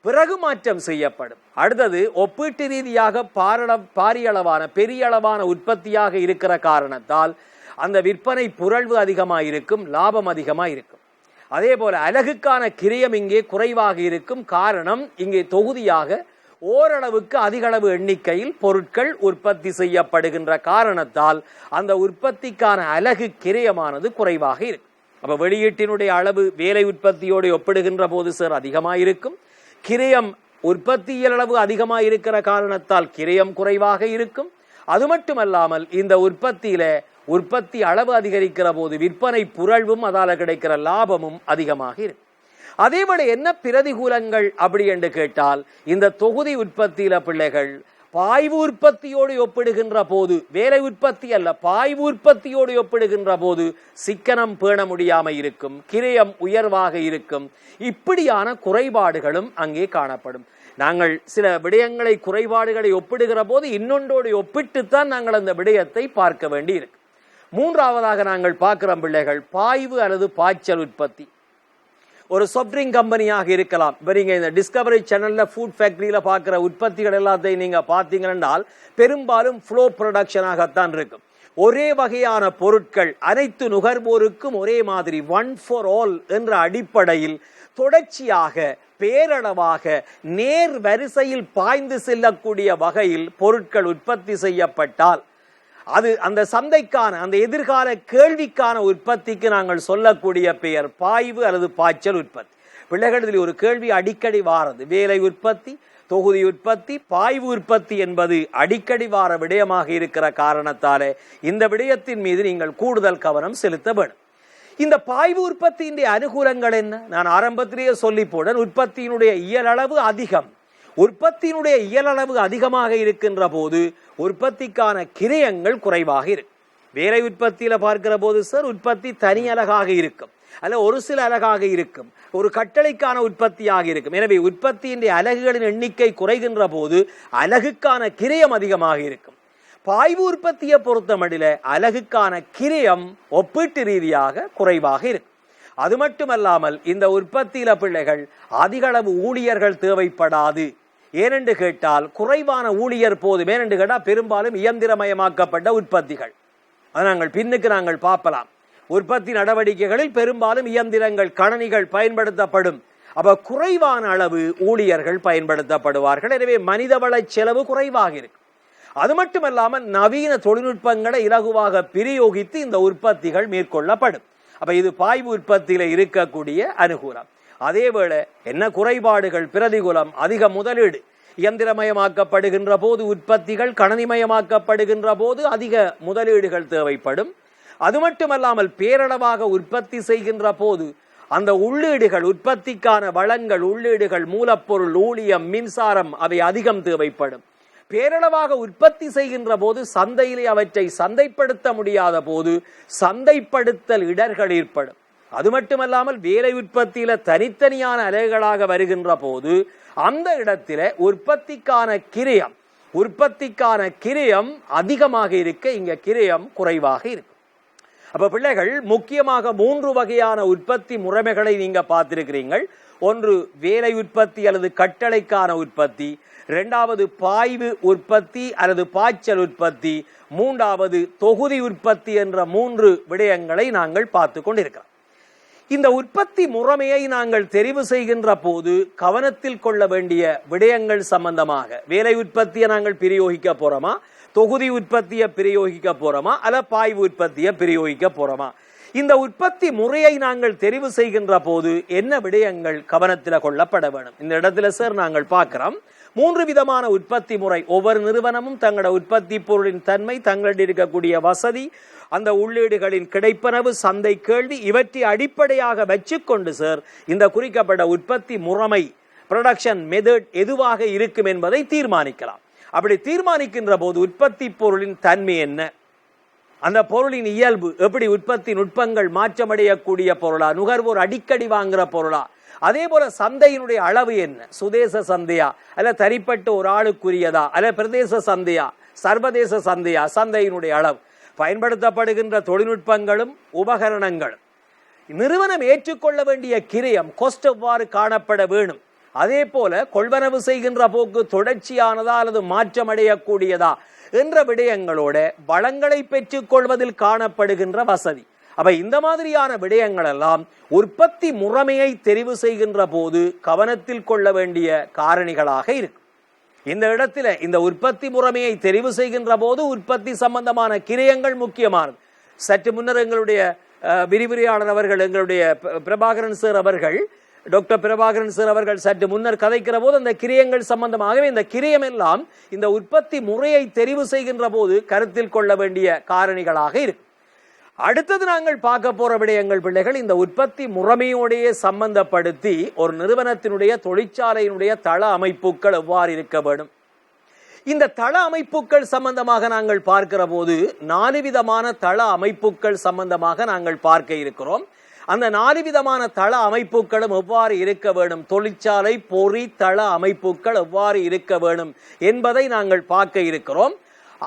பிறகு மாற்றம் செய்யப்படும். அடுத்தது ஒப்பீட்டு ரீதியாக பாரியளவான பெரிய அளவான உற்பத்தியாக இருக்கிற காரணத்தால் அந்த விற்பனை புரள்வு அதிகமாக இருக்கும், லாபம் அதிகமாக இருக்கும். அதே போல அலகுக்கான கிரயம் இங்கே குறைவாக இருக்கும். காரணம், இங்கே தொகுதியாக ஓரளவுக்கு அதிகளவு எண்ணிக்கையில் பொருட்கள் உற்பத்தி செய்யப்படுகின்ற காரணத்தால் அந்த உற்பத்திக்கான அலகு கிரயமானது குறைவாக இருக்கும். அப்ப வெளியீட்டினுடைய அளவு வேலை உற்பத்தியோடு ஒப்பிடுகின்ற போது சார் அதிகமாக இருக்கும். கிரயம் உற்பத்தியில் அளவு அதிகமாக இருக்கிற காரணத்தால் கிரயம் குறைவாக இருக்கும். அது மட்டுமல்லாமல் இந்த உற்பத்தி அளவு அதிகரிக்கிற போது விற்பனை புரள்வும் அதால கிடைக்கிற லாபமும் அதிகமாக இருக்கும். அதேபோல என்ன பிரதிகூலங்கள் அப்படி என்று கேட்டால், இந்த தொகுதி உற்பத்தியில பிள்ளைகள் பாய்வு உற்பத்தியோடு ஒப்பிடுகின்ற போது, வேலை உற்பத்தி அல்ல பாய்வு உற்பத்தியோடு ஒப்பிடுகின்ற போது சிக்கனம் பேண முடியாம இருக்கும், கிரயம் உயர்வாக இருக்கும். இப்படியான குறைபாடுகளும் அங்கே காணப்படும். நாங்கள் சில விடயங்களை குறைபாடுகளை ஒப்பிடுகிற போது இன்னொன்றோடு ஒப்பிட்டுத்தான் நாங்கள் அந்த விடயத்தை பார்க்க வேண்டி இருக்கு. மூன்றாவதாக நாங்கள் பார்க்கிற பிள்ளைகள் பாய்வு அல்லது பாய்ச்சல் உற்பத்தி. ஒரு சாஃப்ட் ட்ரிங்க் கம்பெனியாக இருக்கலாம். இப்போ நீங்க இந்த டிஸ்கவரி சேனல்ல ஃபுட் ஃபேக்டரியில பார்க்கிற உற்பத்திகள் எல்லாத்தையும் நீங்க பார்த்தீங்கன்னா பெரும்பாலும் ஃப்ளோ ப்ரொடக்ஷனாகத்தான் இருக்கும். ஒரே வகையான பொருட்கள் அனைத்து நுகர்வோருக்கும் ஒரே மாதிரி, ஒன் ஃபார் ஆல் என்ற அடிப்படையில் தொடர்ச்சியாக பேரளவாக நேர் வரிசையில் பாய்ந்து செல்லக்கூடிய வகையில் பொருட்கள் உற்பத்தி செய்யப்பட்டால் அது அந்த சந்தைக்கான அந்த எதிர்கால கேள்விக்கான உற்பத்திக்கு நாங்கள் சொல்லக்கூடிய பெயர் பாய்வு அல்லது பாய்ச்சல் உற்பத்தி. பிள்ளைகளில் ஒரு கேள்வி அடிக்கடி வாரது, வேலை உற்பத்தி, தொகுதி உற்பத்தி, பாய்வு உற்பத்தி என்பது அடிக்கடி வார விடயமாக இருக்கிற காரணத்தாலே இந்த விடயத்தின் மீது நீங்கள் கூடுதல் கவனம் செலுத்த வேண்டும். இந்த பாய்வு உற்பத்தியின் அனுகூலங்கள் என்ன? நான் ஆரம்பத்திலேயே சொல்லி போடன், உற்பத்தியினுடைய இயலளவு அதிகம். உற்பத்தியினுடைய இயலளவு அதிகமாக இருக்கின்ற போது உற்பத்திக்கான கிரயங்கள் குறைவாக இருக்கும். வேலை உற்பத்தியில பார்க்கிற போது சார் உற்பத்தி தனி அலகாக இருக்கும், அல்ல ஒரு சில அலகாக இருக்கும், ஒரு கட்டளைக்கான உற்பத்தியாக இருக்கும். எனவே உற்பத்தியின் அலகுகளின் எண்ணிக்கை குறைகின்ற போது அலகுக்கான கிரயம் அதிகமாக இருக்கும். பாய்வு உற்பத்தியை பொறுத்தமட்டில அலகுக்கான கிரயம் ஒப்பீட்டு ரீதியாக குறைவாக இருக்கும். அது மட்டுமல்லாமல் இந்த உற்பத்தியில பிள்ளைகள் அதிக அளவு ஊழியர்கள் தேவைப்படாது. ஏனென்று கேட்டால் குறைவான ஊழியர் போதும். ஏனென்று கேட்டால் பெரும்பாலும் இயந்திரமயமாக்கப்பட்ட உற்பத்திகள், அது நாங்கள் பார்க்கலாம். உற்பத்தி நடவடிக்கைகளில் பெரும்பாலும் இயந்திரங்கள், கணனிகள் பயன்படுத்தப்படும். அப்ப குறைவான அளவு ஊழியர்கள் பயன்படுத்தப்படுவார்கள். எனவே மனிதவள செலவு குறைவாக இருக்கும். அது மட்டுமல்லாமல் நவீன தொழில்நுட்பங்களை இலகுவாக பிரயோகித்து இந்த உற்பத்திகள் மேற்கொள்ளப்படும். அப்ப இது பாய்வு உற்பத்தியில இருக்கக்கூடிய அனுகூலம். அதேவேளை என்ன குறைபாடுகள், பிரதிகூலம்? அதிக முதலீடு. இயந்திரமயமாக்கப்படுகின்ற போது உற்பத்திகள், கணனிமயமாக்கப்படுகின்ற போது அதிக முதலீடுகள் தேவைப்படும். அது மட்டுமல்லாமல் பேரளவாக உற்பத்தி செய்கின்ற போது அந்த உள்ளீடுகள், உற்பத்திக்கான வளங்கள், உள்ளீடுகள், மூலப்பொருள், ஊழியம், மின்சாரம் அவை அதிகம் தேவைப்படும். பேரளவாக உற்பத்தி செய்கின்ற போது சந்தையிலே அவற்றை சந்தைப்படுத்த முடியாத போது சந்தைப்படுத்தல் இடர்கள் ஏற்படும். அது மட்டுமல்லாமல் வேலை உற்பத்தியில தனித்தனியான அலகுகளாக வருகின்ற போது அந்த இடத்தில உற்பத்திக்கான கிரயம், உற்பத்திக்கான கிரயம் அதிகமாக இருக்க இங்க கிரயம் குறைவாக இருக்கும். அப்ப பிள்ளைகள் முக்கியமாக 3 வகையான உற்பத்தி முறைமைகளை நீங்க பார்த்திருக்கிறீர்கள். ஒன்று வேலை உற்பத்தி அல்லது கட்டளைக்கான உற்பத்தி, இரண்டாவது பாய்வு உற்பத்தி அல்லது பாய்ச்சல் உற்பத்தி, மூன்றாவது தொகுதி உற்பத்தி என்ற 3 விடயங்களை நாங்கள் பார்த்து கொண்டிருக்கிறோம். இந்த உற்பத்தி முறைமையை நாங்கள் தெரிவு செய்கின்ற போது கவனத்தில் கொள்ள வேண்டிய விடயங்கள் சம்பந்தமாக, வேலை உற்பத்தியை நாங்கள் பிரயோகிக்க போறோமா, தொகுதி உற்பத்தியை பிரயோகிக்க போறோமா, அல்ல பாய்வு உற்பத்தியை பிரயோகிக்க போறோமா, இந்த உற்பத்தி முறையை நாங்கள் தெரிவு செய்கின்ற போது என்ன விடயங்கள் கவனத்தில் கொள்ளப்பட வேண்டும். இந்த இடத்துல சார் நாங்கள் பார்க்கிறோம் 3 விதமான உற்பத்தி முறை. ஒவ்வொரு நிறுவனமும் தங்களோட உற்பத்தி பொருளின் தன்மை, தங்களிடம் இருக்கக்கூடிய வசதி, அந்த உள்ளீடுகளின் கிடைப்பனவு, சந்தை கேள்வி, இவற்றை அடிப்படையாக வச்சுக்கொண்டு சார் இந்த குறிக்கப்பட்ட உற்பத்தி முறைமை, ப்ரொடக்ஷன் மெத்தட் எதுவாக இருக்கும் என்பதை தீர்மானிக்கலாம். அப்படி தீர்மானிக்கின்ற போது உற்பத்தி பொருளின் தன்மை என்ன, அந்த பொருளின் இயல்பு எப்படி, உற்பத்தி நுட்பங்கள் மாற்றமடையக்கூடிய பொருளா, நுகர்வோர் அடிக்கடி வாங்குற பொருளா, அதே போல சந்தையினுடைய அளவு என்ன, சுதேச சந்தையா அல்ல தனிப்பட்ட ஒரு ஆளுக்குரியதா அல்ல பிரதேச சந்தையா சர்வதேச சந்தையா, சந்தையினுடைய அளவு, பயன்படுத்தப்படுகின்ற தொழில்நுட்பங்களும் உபகரணங்களும், நிறுவனம் ஏற்றுக்கொள்ள வேண்டிய கிரயம் கொஸ்ட் எவ்வாறு காணப்பட வேணும், அதே போல கொள்வனவு செய்கின்ற போக்கு தொடர்ச்சியானதா அல்லது மாற்றமடையக்கூடியதா என்ற விடயங்களோட வளங்களை பெற்றுக் கொள்வதில் காணப்படுகின்ற வசதி. அப்ப இந்த மாதிரியான விடயங்கள் எல்லாம் உற்பத்தி முறைமையை தெரிவு செய்கின்ற போது கவனத்தில் கொள்ள வேண்டிய காரணிகளாக இருக்கு. இந்த இடத்துல இந்த உற்பத்தி முறைமையை தெரிவு செய்கின்ற போது உற்பத்தி சம்பந்தமான கிரயங்கள் முக்கியமானது. சற்று முன்னர் எங்களுடைய விரிவுரையாளர் அவர்கள், எங்களுடைய பிரபாகரன் சார் அவர்கள், டாக்டர் பிரபாகரன் சார் அவர்கள் சற்று முன்னர் கதைக்கிற போது அந்த கிரயங்கள் சம்பந்தமாகவே இந்த கிரயம் எல்லாம் இந்த உற்பத்தி முறையை தெரிவு செய்கின்ற போது கருத்தில் கொள்ள வேண்டிய காரணிகளாக இருக்கு. அடுத்தது நாங்கள் பார்க்க போற விடயங்கள் பிள்ளைகள், இந்த உற்பத்தி முறைமையோடையே சம்பந்தப்படுத்தி ஒரு நிறுவனத்தினுடைய தொழிற்சாலையினுடைய தள அமைப்புகள் எவ்வாறு இருக்க வேண்டும். இந்த தள அமைப்புகள் சம்பந்தமாக நாங்கள் பார்க்கிற போது 4 விதமான தள அமைப்புகள் சம்பந்தமாக நாங்கள் பார்க்க இருக்கிறோம். அந்த 4 விதமான தள அமைப்புகளும் எவ்வாறு இருக்க வேண்டும், தொழிற்சாலை பொறி தள அமைப்புகள் எவ்வாறு இருக்க வேண்டும் என்பதை நாங்கள் பார்க்க இருக்கிறோம்.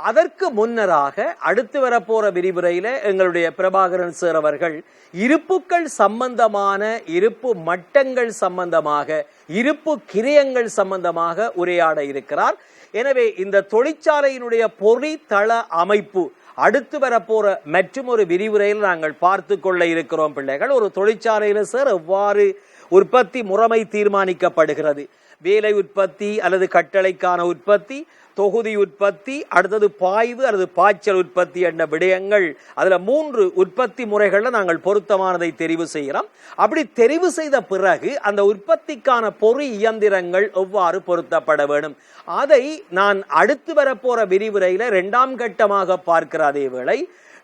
அதற்கு முன்னராக அடுத்து வரப்போற விரிவுரையில எங்களுடைய பிரபாகரன் சார் அவர்கள் இருப்புக்கள் சம்பந்தமான, இருப்பு மட்டங்கள் சம்பந்தமாக, இருப்பு கிரயங்கள் சம்பந்தமாக உரையாட இருக்கிறார். எனவே இந்த தொழிற்சாலையினுடைய பொறி தள அமைப்பு அடுத்து வரப்போற மற்றும் ஒரு விரிவுரையில் நாங்கள் பார்த்து கொள்ள இருக்கிறோம் பிள்ளைகள். ஒரு தொழிற்சாலையில சார் எவ்வாறு உற்பத்தி முறைமை தீர்மானிக்கப்படுகிறது, வேலை உற்பத்தி அல்லது கட்டளைக்கான உற்பத்தி, தொகுதி உற்பத்தி, அடுத்தது பாய்வு அல்லது பாய்ச்சல் உற்பத்தி என்ற விடயங்கள், அதுல 3 உற்பத்தி முறைகள்ல நாங்கள் பொருத்தமானதை தெரிவு செய்கிறோம். அப்படி தெரிவு செய்த பிறகு அந்த உற்பத்திக்கான பொறி இயந்திரங்கள் எவ்வாறு பொருத்தப்பட வேண்டும், அதை நான் அடுத்து வரப்போற விரிவுரையில 2ஆம் கட்டமாக பார்க்கிற அதே வேளை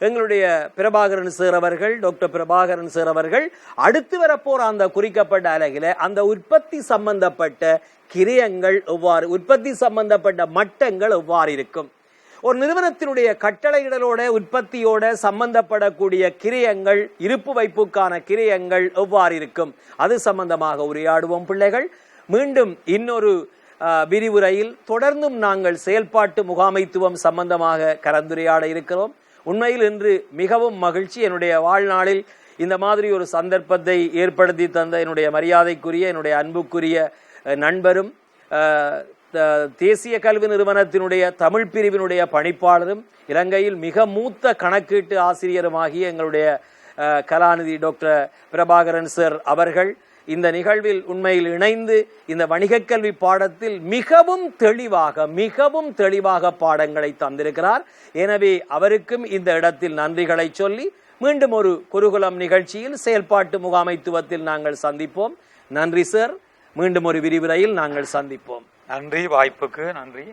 எங்களுடைய பிரபாகரன் சார் அவர்கள், டாக்டர் பிரபாகரன் சார் அவர்கள் அடுத்து வரப்போற அந்த குறிக்கப்பட்ட அலகில அந்த உற்பத்தி சம்பந்தப்பட்ட கிரயங்கள் எவ்வாறு, உற்பத்தி சம்பந்தப்பட்ட மட்டங்கள் எவ்வாறு இருக்கும், ஒரு நிறுவனத்தினுடைய கட்டளையிடலோட உற்பத்தியோட சம்பந்தப்படக்கூடிய கிரயங்கள், இருப்பு வைப்புக்கான கிரயங்கள் எவ்வாறு இருக்கும், அது சம்பந்தமாக உரையாடுவோம் பிள்ளைகள். மீண்டும் இன்னொரு விரிவுரையில் தொடர்ந்தும் நாங்கள் செயல்பாட்டு முகாமைத்துவம் சம்பந்தமாக கலந்துரையாட இருக்கிறோம். உண்மையில் இன்று மிகவும் மகிழ்ச்சி, என்னுடைய வாழ்நாளில் இந்த மாதிரி ஒரு சந்தர்ப்பத்தை ஏற்படுத்தி தந்த என்னுடைய மரியாதைக்குரிய, என்னுடைய அன்புக்குரிய நண்பரும், தேசிய கல்வி நிறுவனத்தினுடைய தமிழ் பிரிவினுடைய பணிப்பாளரும், இலங்கையில் மிக மூத்த கணக்கீட்டு ஆசிரியருமாகிய எங்களுடைய கலாநிதி டாக்டர் பிரபாகரன் சார் அவர்கள் இந்த நிகழ்வில் உண்மையில் இணைந்து இந்த வணிகக் கல்வி பாடத்தில் மிகவும் தெளிவாக பாடங்களை தந்திருக்கிறார். எனவே அவருக்கும் இந்த இடத்தில் நன்றிகளை சொல்லி மீண்டும் ஒரு குருகுலம் நிகழ்ச்சியில் செயல்பாட்டு முகாமைத்துவத்தில் நாங்கள் சந்திப்போம். நன்றி சார். மீண்டும் ஒரு விரிவுரையில் நாங்கள் சந்திப்போம்.
நன்றி, வாய்ப்புக்கு நன்றி.